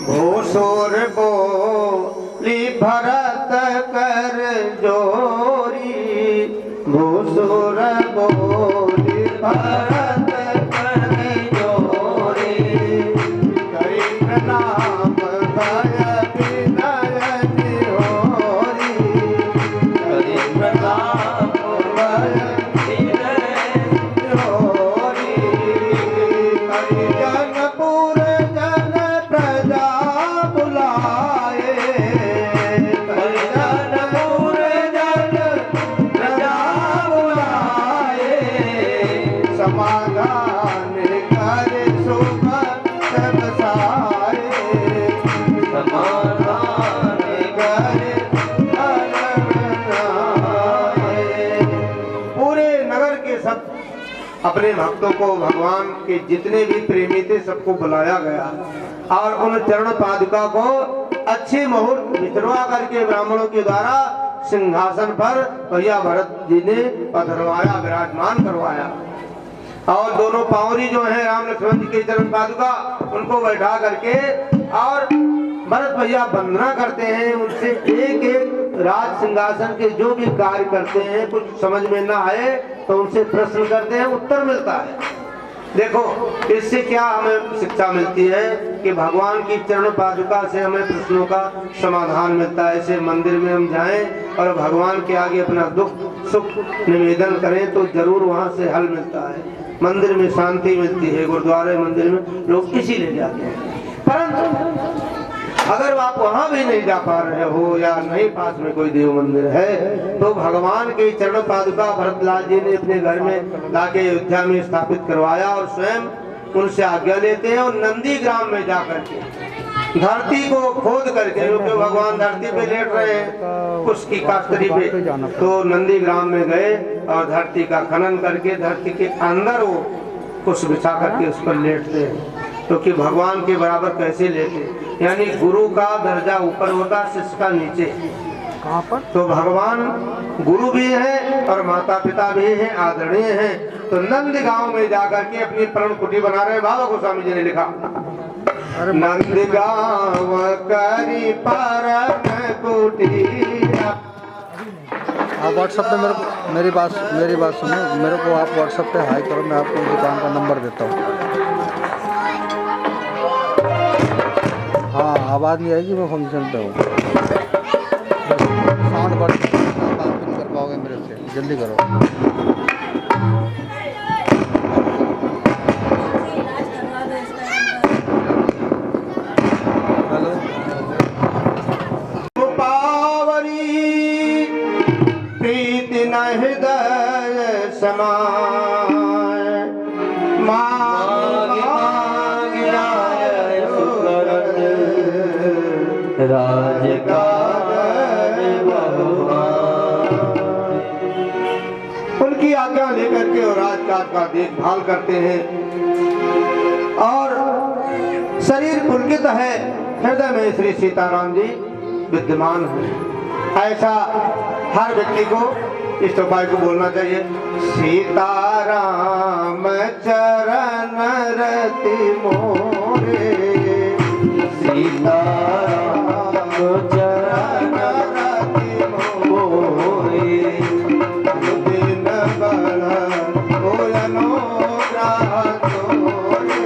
भूसुर बोली भरत कर जोरी, भूसुर बोली भरत कर जोरी, करी प्रणाम भय विनय अपने भक्तों को, भगवान के जितने भी प्रेमी थे सबको बुलाया गया और उन चरण पादुका को अच्छे मुहूर्त भिजवा करके ब्राह्मणों के द्वारा सिंहासन पर भैया भरत जी ने पधरवाया, विराजमान करवाया। और दोनों पावरी जो है राम लक्ष्मण जी के चरण पादुका, उनको बैठा करके और भरत भैया वंदना करते हैं। उनसे एक एक राज सिंहासन के जो भी कार्य करते हैं, कुछ समझ में ना आए तो उनसे प्रश्न करते हैं, उत्तर मिलता है। देखो इससे क्या हमें शिक्षा मिलती है कि भगवान की चरण पादुका से हमें प्रश्नों का समाधान मिलता है। ऐसे मंदिर में हम जाएं और भगवान के आगे अपना दुख सुख निवेदन करें तो जरूर वहां से हल मिलता है। मंदिर में शांति मिलती है, गुरुद्वारे मंदिर में लोग इसीलिए जाते हैं। परंतु अगर आप वहां भी नहीं जा पा रहे हो या नहीं पास में कोई देव मंदिर है तो भगवान के चरण पादुका भरतलाल जी ने अपने घर में लाके अयोध्या में स्थापित करवाया और स्वयं उनसे आज्ञा लेते हैं और नंदी ग्राम में जाकर के धरती को खोद करके, क्योंकि भगवान धरती पे लेट रहे हैं उसकी कास्तरी पे, तो नंदी ग्राम में गए और धरती का खनन करके धरती के अंदर वो कुछ बिछा करके उस पर लेटते हैं। क्योंकि भगवान के बराबर कैसे लेते, यानी गुरु का दर्जा ऊपर होता, शिष्य का नीचे। कहाँ पर? तो भगवान गुरु भी है और माता पिता भी हैं, आदरणीय हैं। तो नंद गांव में जाकर के अपनी प्रण कुटी बना रहे। बाबा गोस्वामी जी ने लिखा, नंद गांव करी परम कुटी। आप व्हाट्सएप पे मेरी बात सुनो, मेरे को आप व्हाट्सएप पे हाई करो, मैं आपको दुकान का नंबर देता हूँ। हाँ, आवाज़ नहीं आएगी, मैं फंक्शन पे हूँ। साउंड बढ़ बात नहीं कर पाओगे मेरे से, जल्दी करो। हृदय समाय उनकी आज्ञा लेकर के और राजकाज का देखभाल करते हैं और शरीर पुलकित है, हृदय में श्री सीताराम जी विद्यमान है। ऐसा हर व्यक्ति को इस उपाय को बोलना चाहिए। सीताराम चरण रति मोरे, सीताराम चरण रति मोरे, दिन बड़ा कोई अनुग्रह तोरे,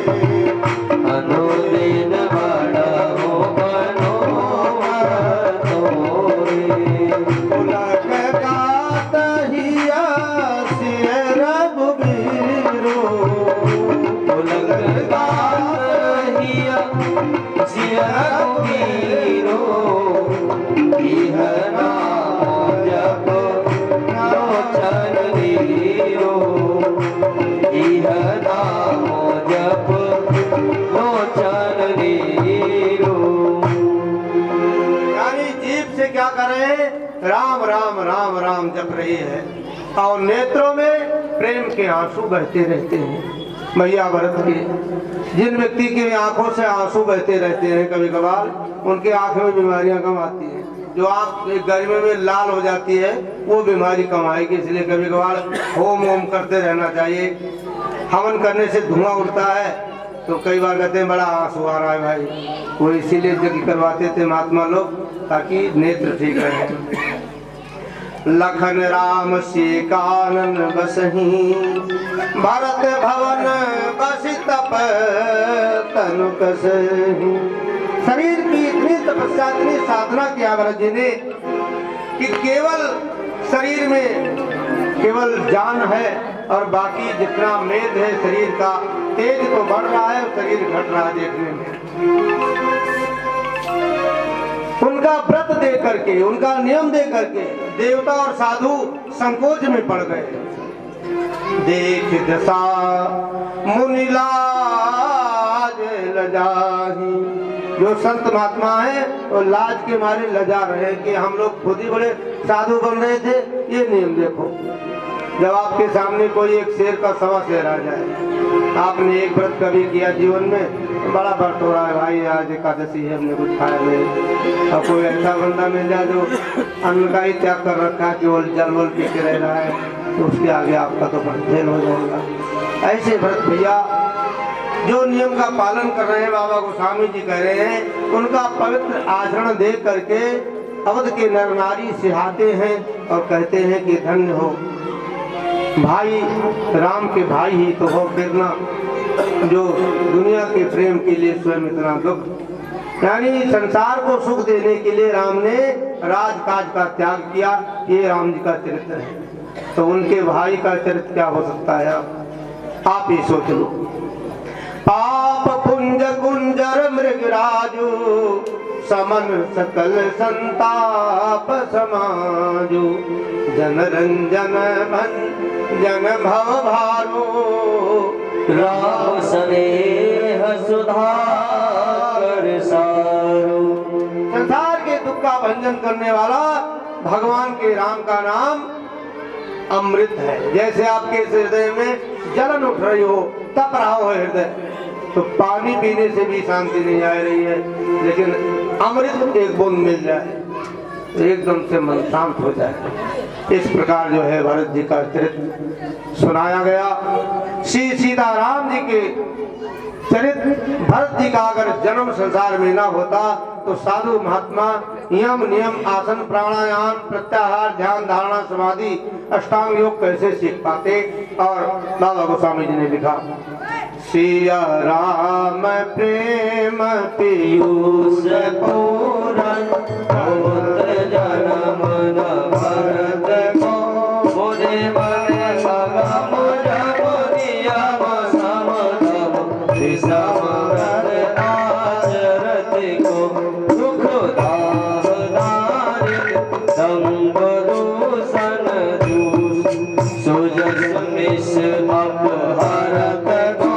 अनुदिन बड़ा हो मनोहर तोरे। क्या करें, राम राम राम राम जप रही है और नेत्रों में प्रेम के आंसू बहते रहते हैं। मैया भरत के जिन व्यक्ति के आंखों से आंसू बहते रहते हैं, कभी कभार उनके आंख में बीमारियां कम आती है। जो आंख गर्मी में लाल हो जाती है वो बीमारी कम आएगी। इसलिए कभी कभार होम होम करते रहना चाहिए। हवन करने से धुआं उठता है तो कई बार कहते हैं बड़ा आंसू आ रहा है भाई, वो इसीलिए जग करवाते थे महात्मा लोग ताकि नेत्र ठीक रहे। लखन राम से कानन बसही, भरत भवन बस तप तनु कसही। शरीर की इतनी तपस्या, इतनी साधना किया भरत जी ने कि केवल शरीर में केवल जान है और बाकी जितना मेद है शरीर का, तेज तो बढ़ रहा है, शरीर घट रहा है देखने में। उनका व्रत दे करके, उनका नियम दे करके देवता और साधु संकोच में पड़ गए। देख दशा मुनि लाज लजाही। जो संत महात्मा है वो लाज के मारे लजा रहे हैं कि हम लोग खुद ही बड़े साधु बन रहे थे। ये नियम देखो, जब आपके सामने कोई एक शेर का सवा शेर आ जाए, आपने एक व्रत कभी किया जीवन में, बड़ा व्रत हो रहा है भाई, आज एकादशी है, हमने कुछ खाया नहीं, और कोई ऐसा बंदा मिल जाए जो अन्न का ही त्याग कर रखा है, केवल जल वल पी के रह रहा है, तो उसके आगे आपका तो फेल हो जाएगा। ऐसे व्रत भैया जो नियम का पालन कर रहे हैं, बाबा गोस्वामी जी कह रहे हैं, उनका पवित्र आचरण देख करके अवध के नर नारी सिहाते हैं और कहते हैं कि धन्य हो भाई, राम के भाई ही तो हो, कितना जो दुनिया के प्रेम के लिए स्वयं इतना दुख, यानी संसार को सुख देने के लिए राम ने राजकाज का त्याग किया। ये राम जी का चरित्र है, तो उनके भाई का चरित्र क्या हो सकता है, आप ही सोच लो। पाप पुंज कुंजर मृगराजु, समन सकल संताप समाजु, जन रंजन जन भव भारो, राम स्नेह सुधाकर सारो। संसार के दुख का भंजन करने वाला भगवान के राम का नाम अमृत है। जैसे आपके हृदय में जलन उठ रही हो, तप रहा हो हृदय, तो पानी पीने से भी शांति नहीं आ रही है, लेकिन अमृत एक बूंद मिल जाए तो एकदम से मन शांत हो जाए। इस प्रकार जो है भरत जी का चरित्र सुनाया गया। श्री सीताराम जी के चरित्र, भरत जी का अगर जन्म संसार में ना होता तो साधु महात्मा यम नियम आसन प्राणायाम प्रत्याहार ध्यान धारणा समाधि अष्टांग योग कैसे सीख पाते। और बाबा गोस्वामी जी ने लिखा, सिया राम प्रेम पीयूष पूरन, जन्म न भरत को, मुझे मन लगम जब नियम समतम, समरथ आचरत को, दुख दाह दारिद्र दंभ दूषण दूष, सुजस मिश अपहरत को,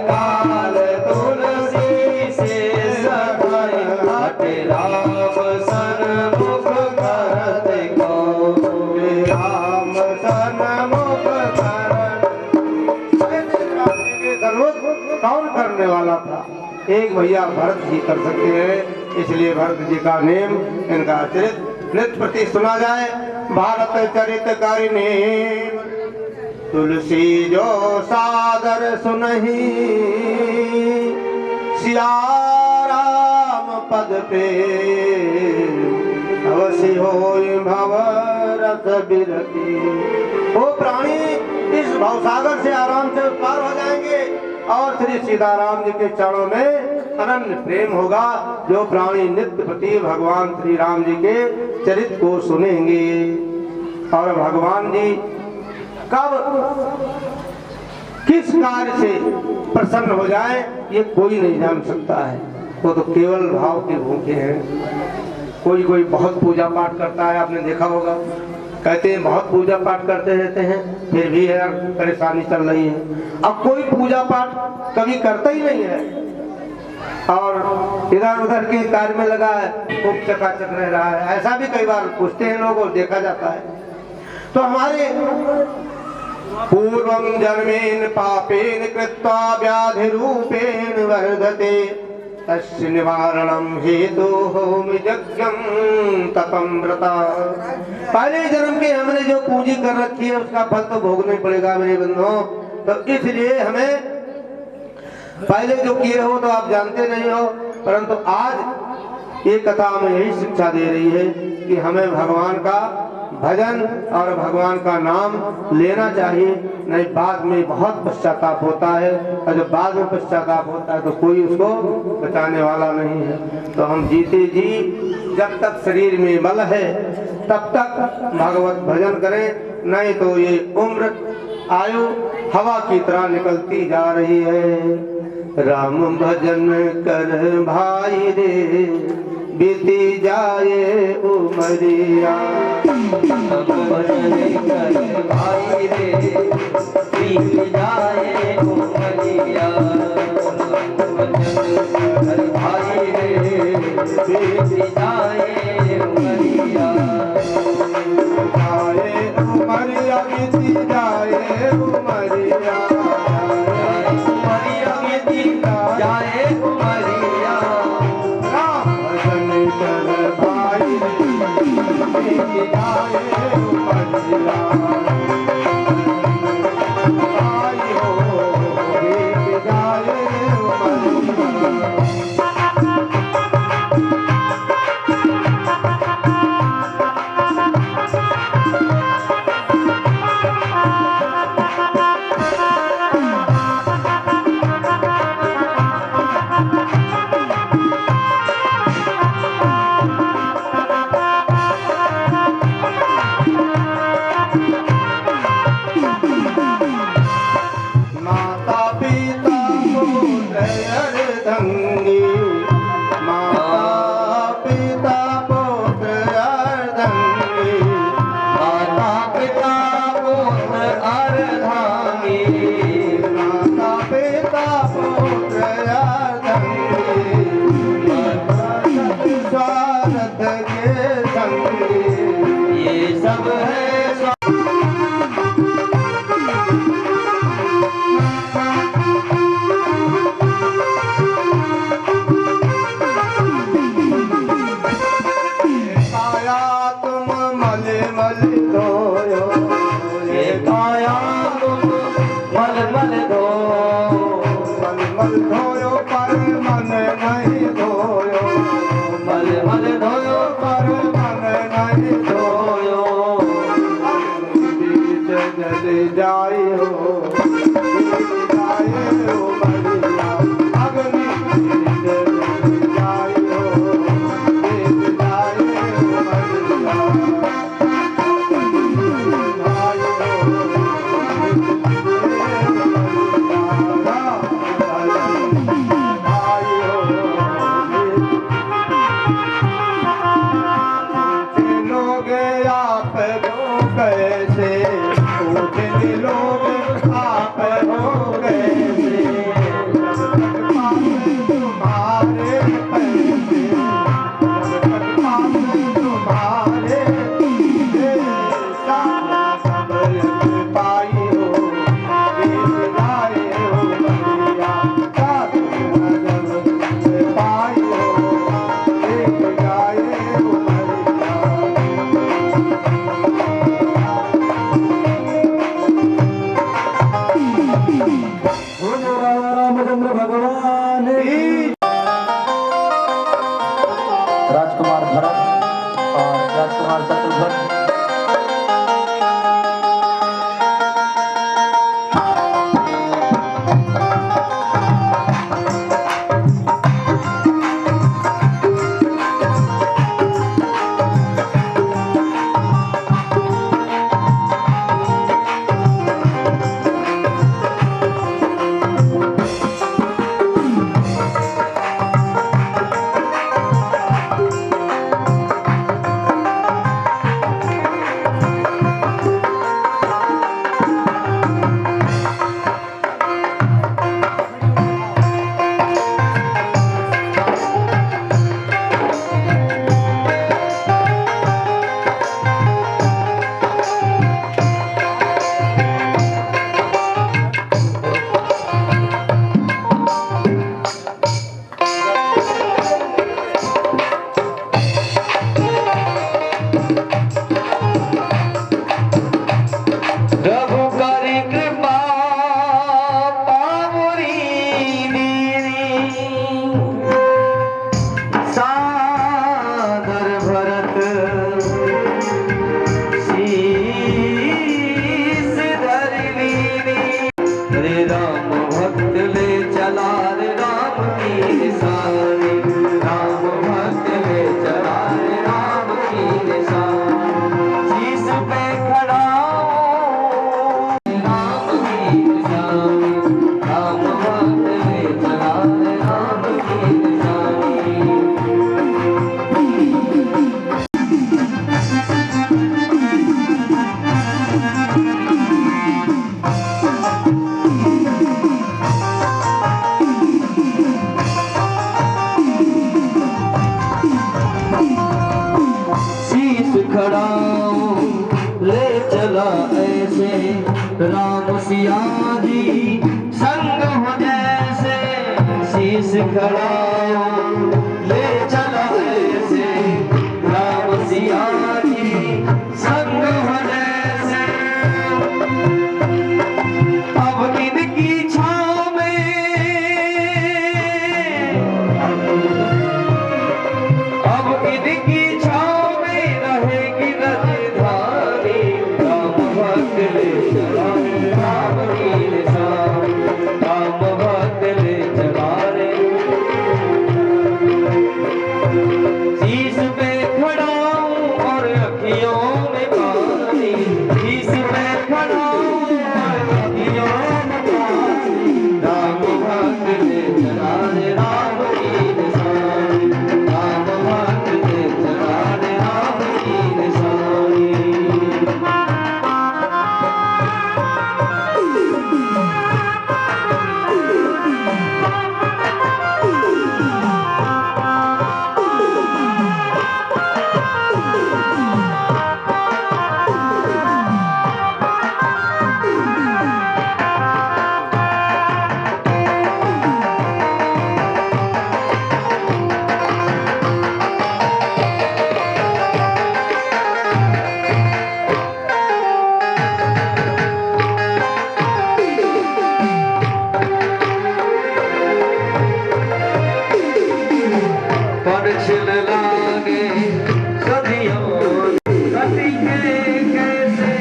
काल तुलसी से सखाई, हटे राम सन्मुख करत को, राम सन्मुख करत। कौन करने वाला था? एक भैया भरत जी कर सकते हैं, इसलिए भरत जी का नेम, इनका चरित्र नित्य प्रति सुना जाए। भारत चरित करिने तुलसी जो सादर सुनहि, सिया राम पद पे अवश्य होई भव रस बिरती। वो प्राणी इस भवसागर से आराम से पार हो जाएंगे और श्री सीताराम जी के चरणों में अनन्य प्रेम होगा। जो प्राणी नित्य प्रति भगवान श्री राम जी के चरित्र को सुनेंगे, और भगवान जी कब किस कार्य से प्रसन्न हो जाए ये कोई नहीं जान सकता है, वो तो केवल भाव के भूखे हैं। कोई कोई बहुत पूजा पाठ करता है, आपने देखा होगा, कहते हैं बहुत पूजा पाठ करते रहते हैं, फिर भी यार परेशानी चल रही है। अब कोई पूजा पाठ कभी करता ही नहीं है और इधर उधर के कार्य में लगा है, खूब चकाचक रह रहा है। ऐसा भी कई बार पूछते हैं लोग और देखा जाता है। तो हमारे पूर्वं जन्मेन पापेन कृत्वा व्याधि रूपेण वर्धते, तस्य निवारणं हेतुः यज्ञं तपं व्रता। पहले जन्म के हमने जो पूंजी कर रखी है उसका फल तो भोगना ही पड़ेगा मेरे बंधुओं। तो इसलिए हमें पहले जो किए हो तो आप जानते नहीं हो, परंतु आज ये कथा हमें यही शिक्षा दे रही है कि हमें भगवान का भजन और भगवान का नाम लेना चाहिए, नहीं बाद में बहुत पश्चाताप होता है, और जब बाद में पश्चाताप होता है तो कोई उसको बचाने वाला नहीं है। तो हम जीते जी जब तक शरीर में बल है तब तक भगवत भजन करें, नहीं तो ये उम्र आयु हवा की तरह निकलती जा रही है। राम भजन कर भाई रे, बीती जाए उमरिया। भजन कर भाई रे, बीत जाए उमरिया। भजन कर भाई रे, बीत जाए उमरिया। जाए उमरिया राजकुमार भरत और राजकुमार शत्रुघ्न। राम सिया जी संग हो जैसे, शीश खड़ाओ ले चला ऐसे, राम सिया जी जिनकी छाँव में रहेगी राजधानी, राम भक्त ले चला रे राम की निशानी, राम भक्त ले चला रे। शीश पे खड़ा हूँ और अखियों में पानी, शीश पे खड़ा हूँ और अखियों में पानी, राम भक्त ले चला रे राम की निशानी, राम भक्त ले चला रे राम की निशानी। परछिल लागे सदियों सदी के कैसे,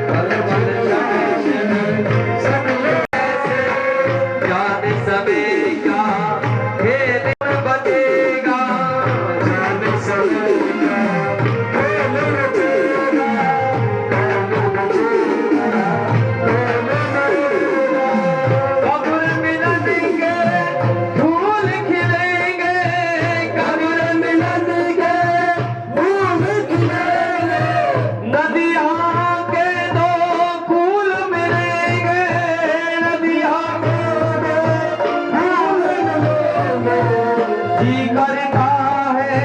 पल-पल जाने सब कैसे, जाने सबे का खेल बचेगा, जाने सबे का खेल बचेगा, कब्र मिलनेंगे फूल खिलेंगे, कब्र मिलनेंगे फूल खिलेंगे, नदियाँ के दो फूल मिलेंगे, नदियाँ के दो फूल मिलेंगे। जी करता है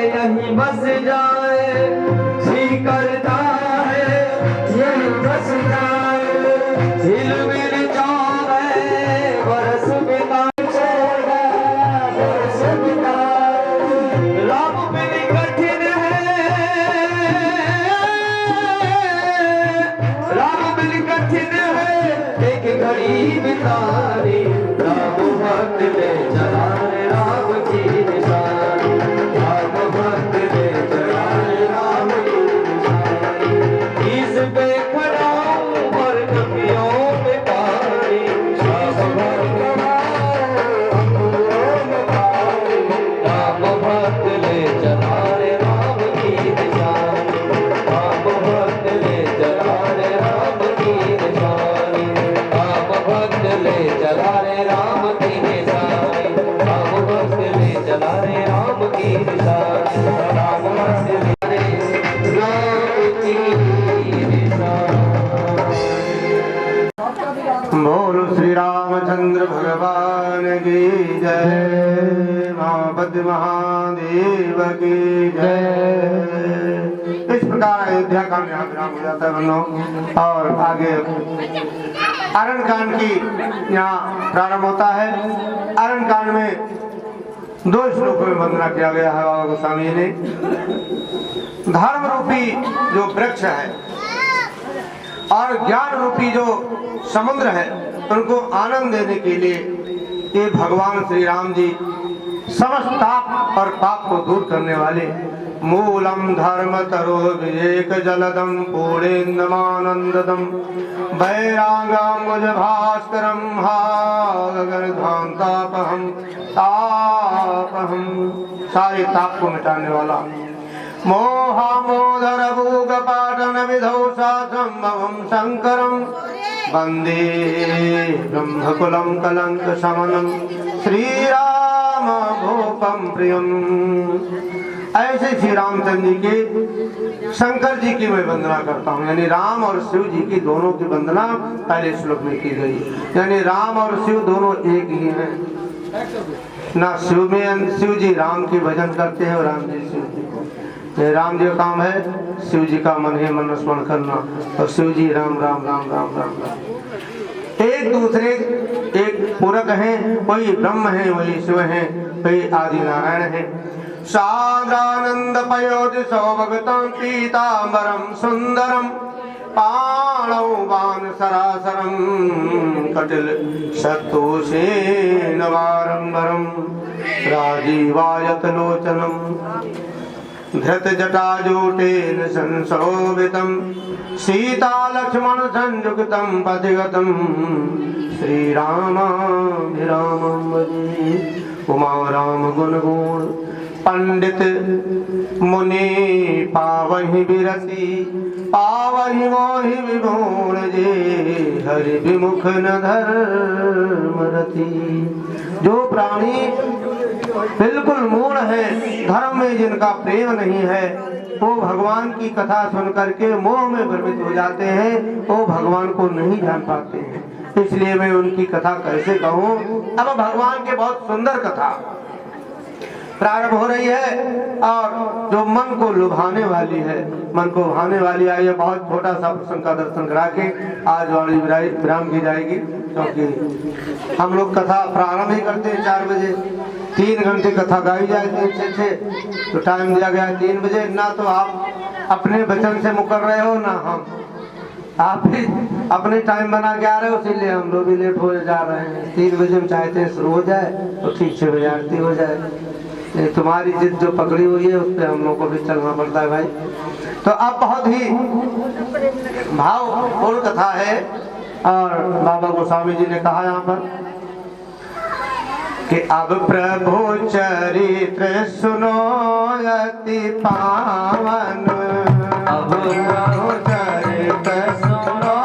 यहीं बस जाए, जी करता है यहीं बस जाए, हिल मिल जाए बरस बिताएगा, बरस बिताए। राम मिली कठिन है, राम मिली कठिन है, एक घड़ी बितानी, राम भक्त ले चला रे राम की निशानी, राम भक्त ले चला रे राम की निशानी। इस पे खड़ा हूँ और कपियों में पानी, राम भक्त राम भक्त ले चला रे राम की निशानी, राम भक्त ले चला रे राम की निशानी, राम भक्त ले चला रे राम की निशानी, राम भक्त ले चला रे राम की निशानी, राम भक्त ले रे राम की निशानी। बोलो श्री रामचंद्र भगवान की जय, माँ पद्म महादेव की जय। इस प्रकार अयोध्या का यहाँ विराम हो जाता है बन्नो, और आगे अरण्य कांड की यहाँ प्रारंभ होता है। अरण्य कांड में 2 श्लोकों में वंदना किया गया है बाबा गोस्वामी ने। धर्म रूपी जो वृक्ष है और ज्ञान रूपी जो समुद्र है, उनको आनंद देने के लिए ये भगवान श्री राम जी समस्त ताप और पाप को दूर करने वाले मूलम धर्म तरो विवेक जलदम पूर्णेन्दमानंददम वैरागम मुझ भास्करम गगनधांतापहम तापहम, सारे ताप को मिटाने वाला। मोहा मोदर भूग पाटन विधौषा संभवम शंकरम वंदे ब्रह्मकुलम कलंक शमनम श्री राम भूपम प्रियम। ऐसे श्री रामचंद्र जी के शंकर जी की मैं वंदना करता हूँ, यानी राम और शिव जी की दोनों की वंदना पहले श्लोक में की गई। यानी राम और शिव दोनों एक ही हैं, ना शिव जी राम की भजन करते हैं और राम जी शिव जी को। ये राम जी का काम है शिव जी का मन ही मन स्मरण करना, और शिव जी राम राम राम राम राम राम। एक दूसरे एक पूरक हैं, कोई ब्रह्म है वही शिव है, कोई आदि नारायण है। सादानंद पयोधि सौभगतं पीतांबरम सुंदरम पाणौ बाण सरासरम कटिल सत्तोषेण वारंबरम राजीवायत लोचनम। धृत जटाजूटेन संशोभितं सीता लक्ष्मण संयुक्तं पथिगतं श्रीरामाभिरामं भजे। उमा राम गुण गुण पंडित मुनि पावहि बिरति पावहि मोहि विभूण जे हरि विमुख न धर्म रति। जो प्राणी बिल्कुल मूढ़ है, धर्म में जिनका प्रेम नहीं है, वो भगवान की कथा सुन करके मोह में भ्रमित हो जाते हैं, वो भगवान को नहीं जान पाते हैं। इसलिए मैं उनकी कथा कैसे कहूँ। अब भगवान के बहुत सुंदर कथा प्रारंभ हो रही है और जो मन को लुभाने वाली है, मन को भाने वाली आई है। बहुत छोटा सा प्रसंग का दर्शन करा के आज वाली विराम की जाएगी, क्योंकि हम लोग कथा प्रारंभ ही करते हैं 4 बजे। 3 घंटे कथा गाई जाती है, तो टाइम दिया गया है 3 बजे। ना तो आप अपने वचन से मुकर रहे हो, ना हम, आप भी अपने टाइम बना के आ रहे हो, इसीलिए हम लोग भी लेट हो जा रहे हैं। 3 बजे हम चाहते हैं शुरू हो जाए तो ठीक 6 बजे आरती हो जाए। तुम्हारी जिद जो पकड़ी हुई है उस पर हम लोग को भी चलना पड़ता है भाई। तो अब बहुत ही भावपूर्ण कथा है और बाबा गोस्वामी जी ने कहा यहाँ पर कि अब प्रभु चरित्र सुनो अति पावन। अब प्रभु चरित्र सुनो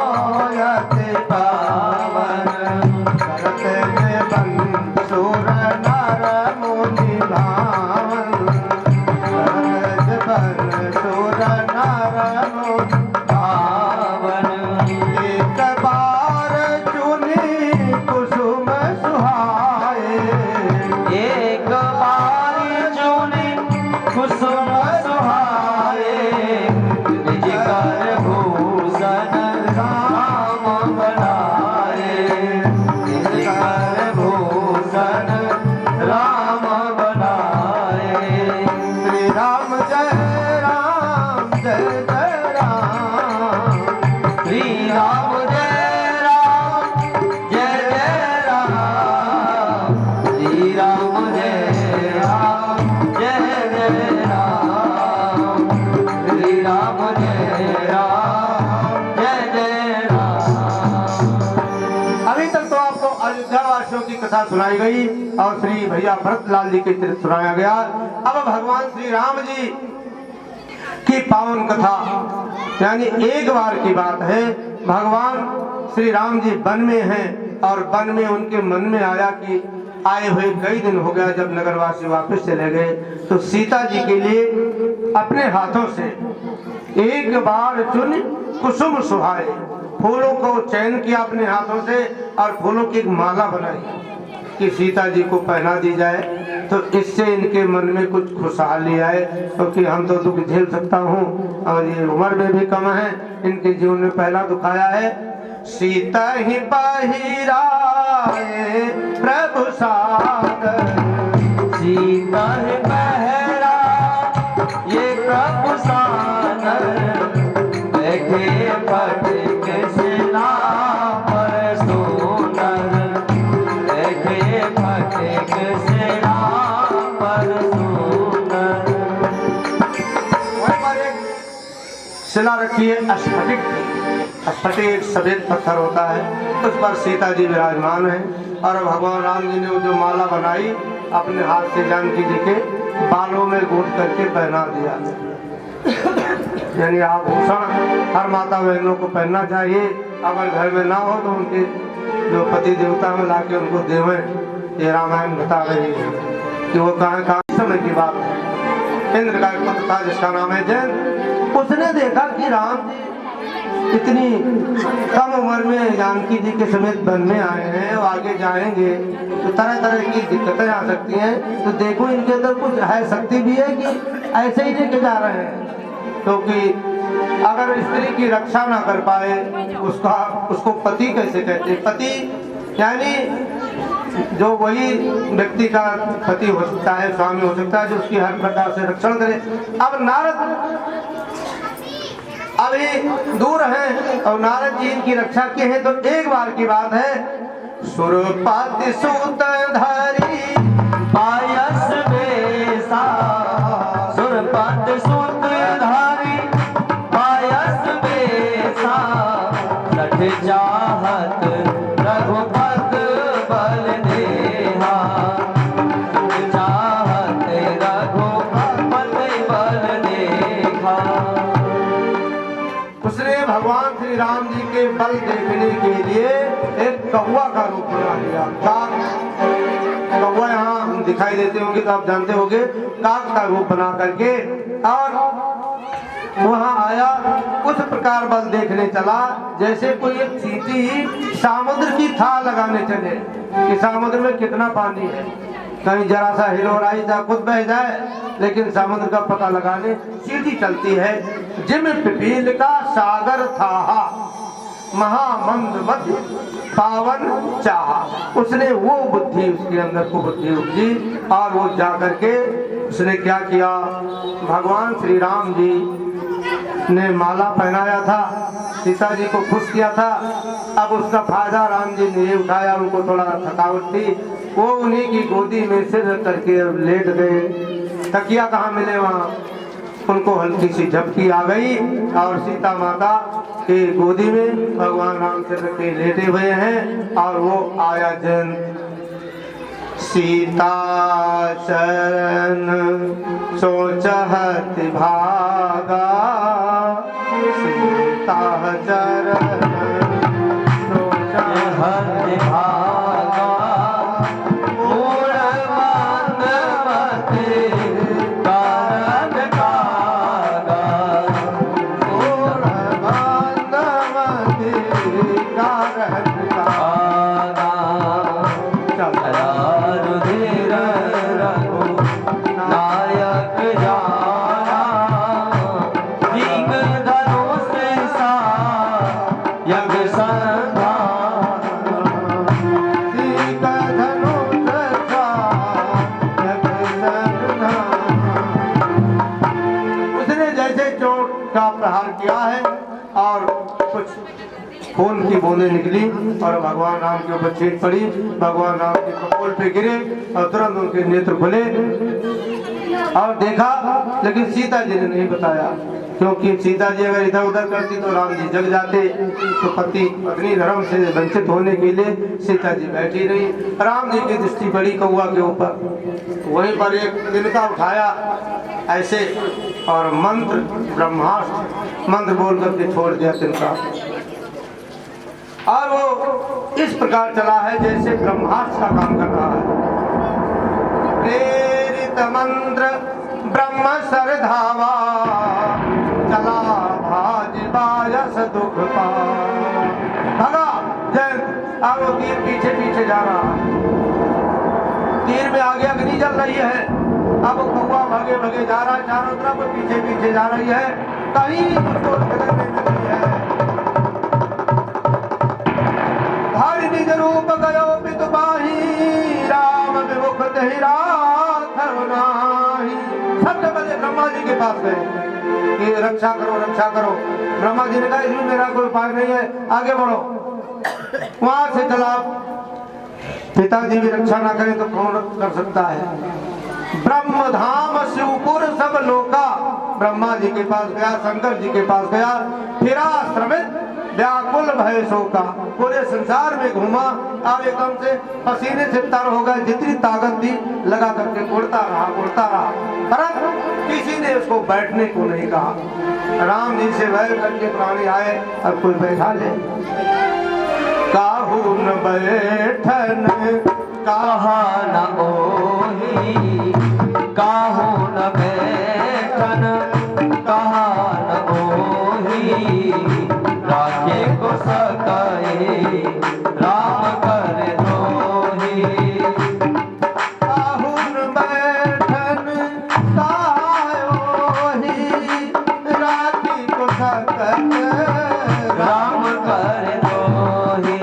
अति पावन। करते बंसुर नर मुनि भावन। करते बंसुर नर मुनि भावन। एक बार चुनी कुसुम सुहाए। एक बार चुनी कुसुम सुहाए। निज कर भूषण राम बनाए। निज कर भूषण राम बनाए। श्री राम जय राम जय जय राम। श्री राम जय राम जय जय राम। श्री राम जय राम जय जय राम। श्री राम जय राम जय जय राम। अभी तक तो आपको अयोध्या वासियों की कथा सुनाई गई और श्री भैया भरतलाल जी के चरित्र सुनाया गया। अब भगवान श्री राम जी की पावन कथा, यानी एक बार की बात है। भगवान श्री राम जी वन में हैं और वन में उनके मन में आया कि आए हुए कई दिन हो गया, जब नगरवासी वापस चले गए तो सीता जी के लिए अपने हाथों से एक बार चुन कुसुम सुहाए, फूलों को चयन किया अपने हाथों से और फूलों की एक माला बनाई कि सीता जी को पहना दी जाए, तो इससे इनके मन में कुछ खुशहाली आए। क्योंकि हम तो दुख झेल सकता हूँ और ये उम्र में भी कम है, इनके जीवन में पहला दुख आया है। सीता ही पहिराए प्रभु सादर। सीता ही पहरा ये प्रभु सादर। बैठे फटक शिला पर सोनर। बैठे फटक शिला पर सोनर। शिला रखी है स्फटिक की। स्फटिक एक सफेद पत्थर होता है, उस पर सीता जी विराजमान है और भगवान राम जी ने वो जो माला बनाई अपने हाथ से जानकी जी के बालों में गूंथ करके पहना दिया। यानी आभूषण हर माता बहनों को पहनना चाहिए। अगर घर में ना हो तो उनके जो पति देवता में लाके उनको देवें। ये रामायण बता रही है कि वो कहाँ समय की बात है। इंद्र का एक पुत्र था जिसका नाम है जयंत। उसने देखा कि राम इतनी कम उम्र में जानकी जी के समेत वन में आए हैं, वो आगे जाएंगे तो तरह तरह की दिक्कतें आ सकती हैं। तो देखो इनके अंदर कुछ है, शक्ति भी है कि ऐसे ही लेके जा रहे हैं। क्योंकि अगर स्त्री की रक्षा ना कर पाए उसको पति कैसे कहते। पति यानी जो वही व्यक्ति का पति हो सकता है, स्वामी हो सकता है, जो उसकी हर प्रकार से रक्षण करे। अब नारद अभी दूर हैं और नारद जी इनकी रक्षा किए हैं। तो एक बार की बात है, सुरपति सूत धरी पायस बेसा। सुरपति उसने भगवान श्री राम जी के बल देखने के लिए एक कौवा का रूप बना लिया। कौवा यहाँ हम दिखाई देते होंगे तो आप जानते होंगे, काक का रूप बना करके और वहाँ आया। उस प्रकार बल देखने चला जैसे कोई एक चींटी समुद्र की था लगाने चले कि समुद्र में कितना पानी है, कहीं जरा सा हिलोराई जा खुद बह जाए, लेकिन समुद्र का पता लगाने सीधी चलती है। जिम पिपील का सागर था महामंद मध्य पावन चाह, उसने वो बुद्धि उसके अंदर को बुद्धि उपजी और वो जा करके उसने क्या किया, भगवान श्री राम जी ने माला पहनाया था, सीता जी को खुश किया था। अब उसका फायदा राम जी ने ये उठाया, उनको थोड़ा थकावट थी, वो उन्हीं की गोदी में सिर करके लेट गए। तकिया कहाँ मिले वहाँ, उनको हल्की सी झपकी आ गई और सीता माता के गोदी में भगवान राम सिर के लेटे हुए हैं और वो आया जन सीता चरण सोचहत भागा, सीता चरण सोचहत भागा, मूढ़ मंद मति कारण कागा, मूढ़ मंद मति कारण कागा, चला रुधिर रघु नायक जाना, दीन धनुष सा यज्ञ संधान, दीन धनुष सा यज्ञ संधान। उसने जैसे चोट का प्रहार किया है और कुछ खून की बूंदें निकली और भगवान राम के ऊपर छींट पड़ी, भगवान राम के कपोल पे गिरे और तुरंत उनके नेत्र खुले और देखा, लेकिन सीता जी ने नहीं बताया, क्योंकि सीता जी अगर इधर उधर करती तो राम जी जग जाते। तो पति पत्नी धर्म से वंचित होने के लिए सीता जी बैठी रही। राम जी की दृष्टि पड़ी कौवा के ऊपर, वहीं पर एक तिनका उठाया ऐसे और मंत्र ब्रह्मास्त्र मंत्र बोल करके छोड़ दिया तिनका, और वो इस प्रकार चला है जैसे ब्रह्मास्त्र का काम कर रहा है। प्रेरित मंत्र ब्रह्म सर धावा, चला भाजबायस दुख पा, भगा जय। अब वो तीर पीछे पीछे जा रहा है, तीर में आगे अग्नि जल रही है। अब कौवा भागे भागे जा रहा है, चारों तरफ पीछे पीछे जा रही है, कहीं उसको ठिकाने नहीं है। हरि निज रूप गयो पितु बाही, राम विमुख तहि राघव नाही। सबसे पहले ब्रह्मा जी के पास गए कि रक्षा करो रक्षा करो। ब्रह्मा जी ने कहा इसमें मेरा कोई उपाय नहीं है, आगे बढ़ो। वहां से चला, पिताजी भी रक्षा ना करें तो कौन कर सकता है। ब्रह्म धाम शिवपुर सब लोका, ब्रह्मा जी के पास गया, शंकर जी के पास गया, फिरा श्रमित व्याकुल भय शोका, पूरे संसार में घूमा और एकदम से पसीने से तर हो गए। जितनी ताकत थी लगा करके उड़ता रहा, परंतु किसी ने उसको बैठने को नहीं कहा। राम जी से भय करके प्राणी आए, अब कोई बैठा ले। काहू न बैठन कहा न ओही, काहू न बैठन कहा न ओही, राखे को सकाए राम कर दोही। काहू न बैठन कहा ओही, राखी को सकाए राम कर दोही।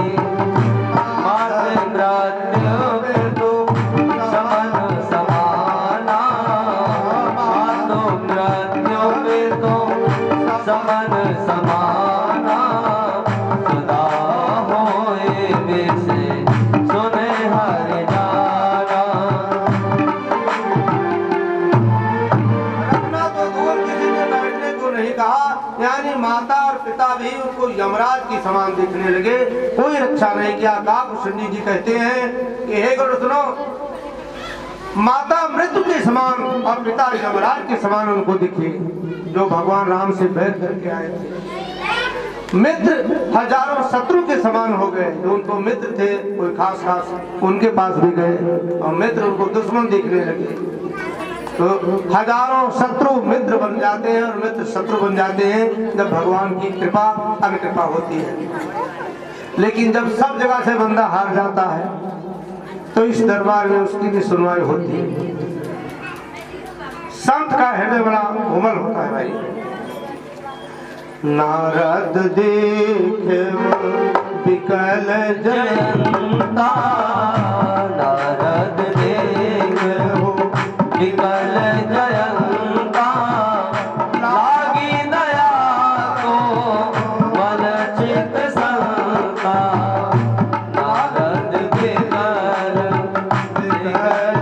समन समाना, सदा होए बेसे सुने हरि जाना। रखना तो दूर, किसी ने बैठने को नहीं कहा। यानी माता और पिता भी उनको यमराज की समान देखने लगे, कोई रक्षा नहीं किया। काकुशंडी जी कहते हैं कि हे गुरु सुनो, माता मृत्यु के समान और पिता यमराज के समान उनको दिखे, जो भगवान राम से बैर करके आए थे। मित्र हजारों शत्रु के समान हो गए, जो उनको मित्र थे कोई खास खास उनके पास भी गए और मित्र उनको दुश्मन दिखने लगे। तो हजारों शत्रु मित्र बन जाते हैं और मित्र शत्रु बन जाते हैं जब भगवान की कृपा अनुकृपा होती है। लेकिन जब सब जगह से बंदा हार जाता है तो इस दरबार में उसकी भी सुनवाई होती है। संत का हृदय बड़ा कोमल होता है भाई। नारद देखे विकल जयंता, नारद देखे विकल जयंता, लागी दया को मन चित संता। नारद विकल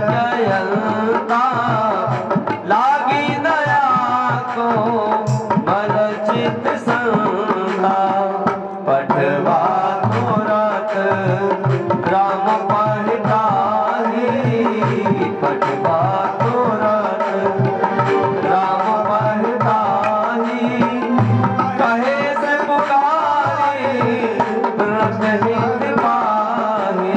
जयंता, लागी दया को मन चित संता। पठवा तुरत राम पढ़ताही, पठवा तुरत राम पढ़ताही। कहे से पुकारी रखहित पाही।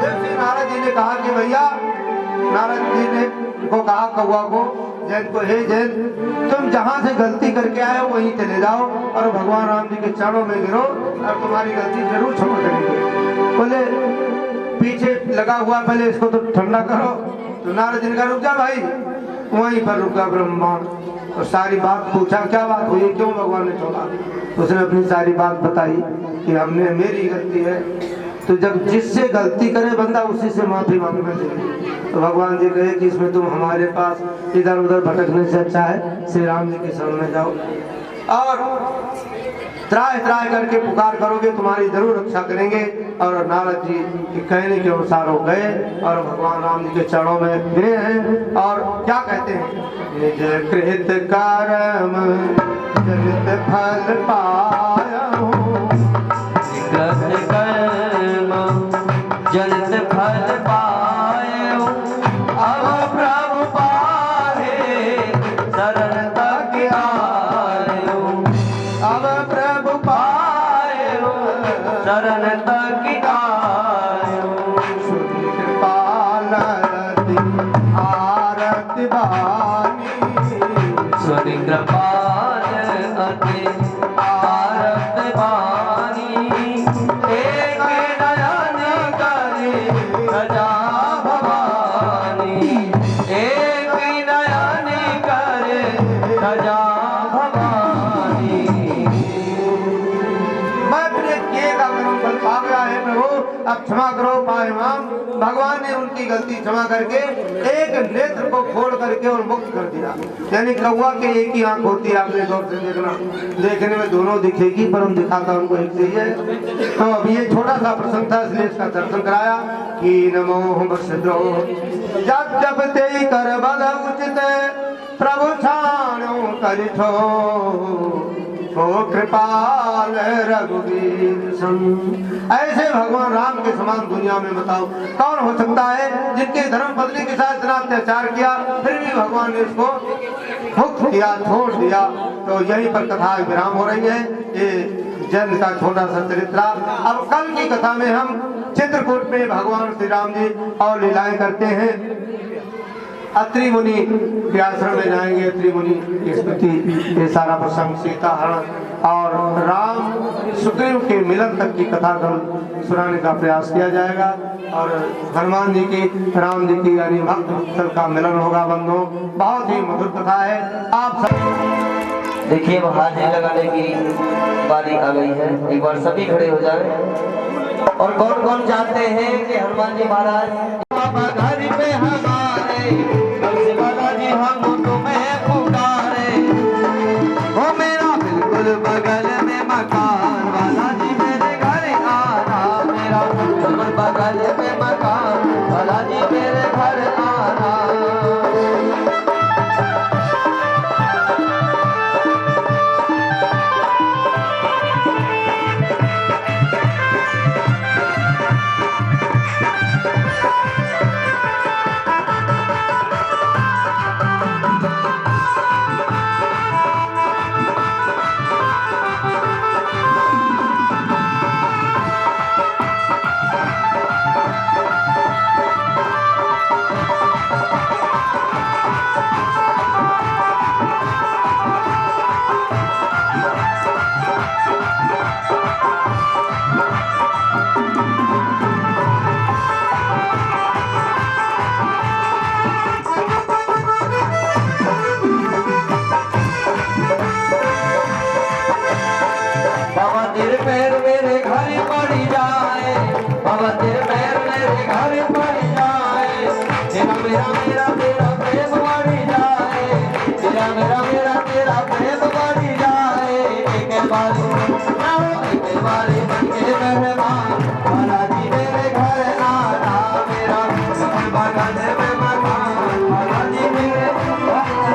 जैसे नारद जी ने कहा कि भैया, नारद जी ने को कहा कौवा को, जैन को, हे जैन, तुम जहाँ से गलती करके आए हो वहीं चले जाओ और भगवान राम जी के चरणों में गिरो और तुम्हारी गलती जरूर क्षमा करेंगे। बोले पीछे लगा हुआ, पहले इसको तो ठंडा करो। तो नारद जी ने कहा रुक जा भाई। वहीं पर रुका ब्रह्मांड और सारी बात पूछा, क्या बात हुई, क्यों भगवान ने छोड़ा। उसने अपनी सारी बात बताई कि हमने, मेरी गलती है। तो जब जिससे गलती करे बंदा उसी से माफी मांगना चाहिए। तो भगवान जी कहे कि इसमें तुम हमारे पास इधर उधर भटकने से अच्छा है श्री राम जी के शरण में जाओ और त्राय त्राय करके पुकार करोगे, तुम्हारी जरूर रक्षा करेंगे। और नारद जी के कहने के अनुसार हो गए और भगवान राम जी के चरणों में गिरे हैं। और क्या कहते हैं, निज कृत कर्म जनित फल पायो, कृत कर्म जनित फल पायो। अब प्रभु पाहे शरण तक आयो। अब प्रभु पायो शरण तक आयो। कृपालति आरति बानी, सुनि कृपाल अति आरत बानी। एक नयन करे सजा भवानी, एक नयन करे सजा भवानी। मैं अपने किए का कर्म फल पा गया है प्रभु, अब क्षमा करो पायमाम। भगवान ने उनकी गलती क्षमा करके एक नेत्र को खोल करके और मुक्त कर दिया। यानी कौवा के एक ही आंख होती है, आपने गौर से देखना, देखने में दोनों दिखेगी पर हम दिखाता उनको एक से ही है। तो अब ये छोटा सा प्रसंग था, इसलिए इसका दर्शन कराया कि नमो बसद्रो जब जब ते कर बल उचित प्रभु छाणो करिठो, ओ कृपाल रघुवीर संग। ऐसे भगवान राम के समान दुनिया में बताओ कौन हो सकता है, जिनके धर्म पत्नी के साथ इतना अत्याचार किया फिर भी भगवान ने उसको मुक्त किया, छोड़ दिया। तो यहीं पर कथा विराम हो रही है। ये जैन का छोटा सा चरित्र। अब कल की कथा में हम चित्रकूट में भगवान श्री राम जी और लीलाएं करते हैं। अत्रि मुनि के आश्रम में जाएंगे, अत्रि मुनि की स्मृति, ये सारा प्रसंग, सीता हरण और राम सुग्रीव के मिलन तक की कथा कल सुनाने का प्रयास किया जाएगा। और हनुमान जी की, राम जी की यानी भक्त वत्सल का मिलन होगा। बंधु बहुत ही मधुर कथा है। आप सब देखिए अब हाजिरी लगाने की बारी आ गई है। एक बार सभी खड़े हो जाए। और कौन कौन चाहते हैं कि हनुमान जी महाराज घर पे हमारे बालाजी हम तुम्हें पुकारे। वो मेरा बिल्कुल बगल में मकान, बालाजी मेरे घर आना। मेरा बिल्कुल बगल में मकान, बालाजी मेरे घर आना। मेरे घर बढ़ जाए, तेरा मेरा मेरा तेरा प्रेम बढ़ जाए, तेरा मेरा मेरा तेरा प्रेम बढ़ जाए। एक बारी बन के मेहमान बालाजी मेरे घर आना, मेरा बगल में मकान बालाजी मेरे घर आना।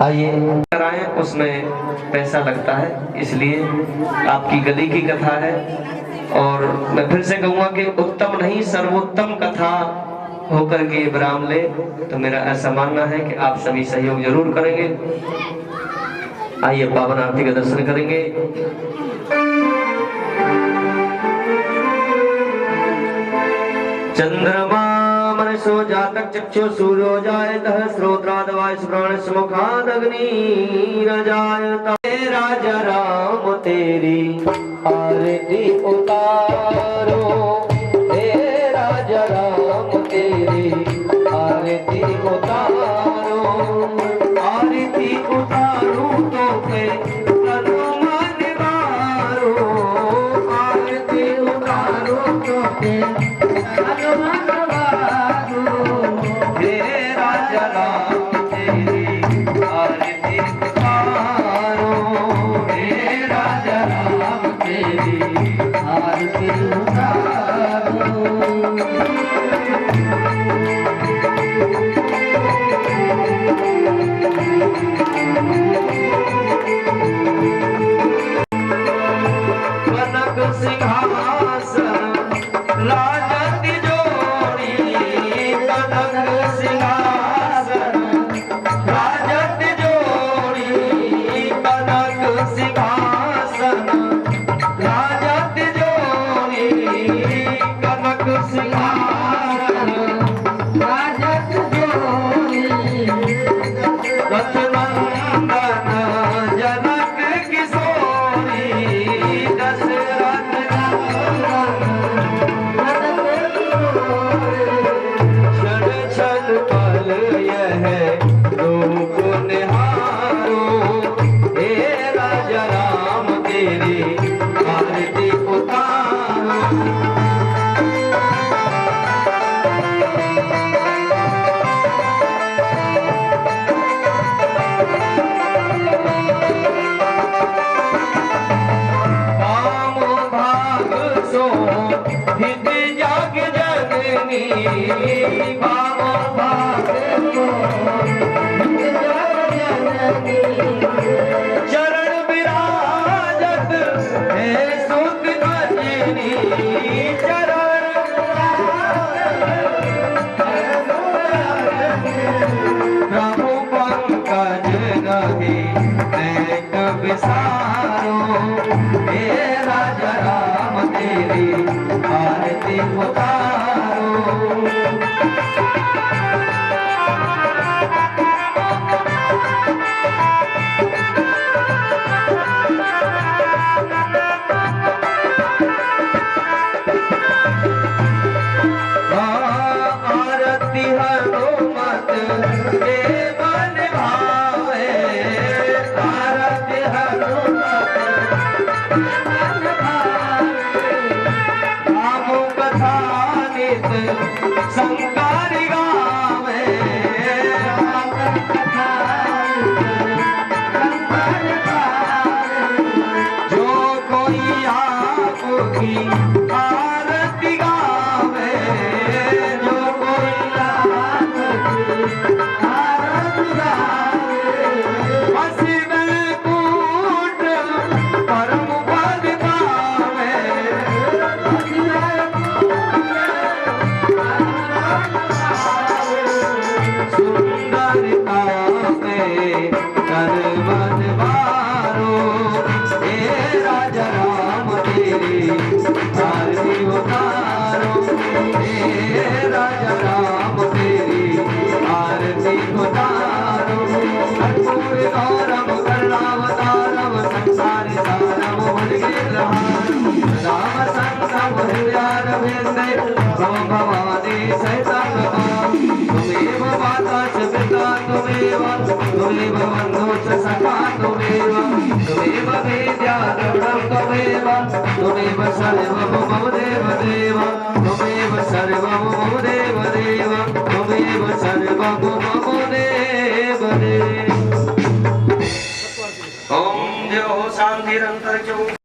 आइए कराएं, उसमें पैसा लगता है, इसलिए आपकी गली की कथा है। और मैं फिर से कहूँगा कि उत्तम नहीं सर्वोत्तम कथा होकर के विराम ले, तो मेरा ऐसा मानना है कि आप सभी सहयोग जरूर करेंगे। आइए पावन आरती का दर्शन करेंगे। चंद्रमा मनसो जातक चक्षु सूर्यो जायतः श्रोत्रादवाय प्राणस्य मुखादग्नि न जायत। राजा राम तेरी आरती उतारो, हे राजा राम तेरी आरती उतारो, आरती उतारो तो पे हनुमान वारो, आरती उतारो तो पे हनुमान वारो, हे राजा राम तेरी आरती उतारो, हे राजा राम तेरी आरती उतारो। कनक सिंहासन राजत जोड़ी, कनक सिंहासन राजत जोड़ी, कनक सिंहासन राजत जोड़ी, कनक सिंहासन राजत जोड़ी। रथनंदन जनक किशोरी, दशरथ क्षण क्षण पल यह रूप निहारो, हे राजा राम तेरी आरती उतारो। काम भाग सो हित जाग जननी, काम भाग सो हित जाग जननी, चरण विराजत है सुख ध्वज चरण प्रभु पंकज गहे नेक विसारो हे राजा राम तेरी आरती उतारो आरती हनुमत देवन भावे आरती हनुमत देवन भावे राम कथा नित संकार गावे राम कथा संकार गावे जो कोई आपकी आरती गावे जो कोई आपकी आरती गावे हंसी बैकुंठ परम पद पावे हंसी सुंदरता में तन मन मारो हे राजा राम तेरी आरती उतारो हे राजा राम तेरी आरती उतारो कर्पूर गौरव करुणावतारम संसार सारम भुजगेन्द्रहारम राम संगम हृदयारविंदे भव भवानी सहितं तुमेव माता च पिता तुमेव बन्धो च सखा तुमेव वेद्या द्रविणं तुमेव सर्वं मम देव तुमेव सर्वं मम देव तुमेव सर्वं मम देव ओम जय हो शांतिरंतर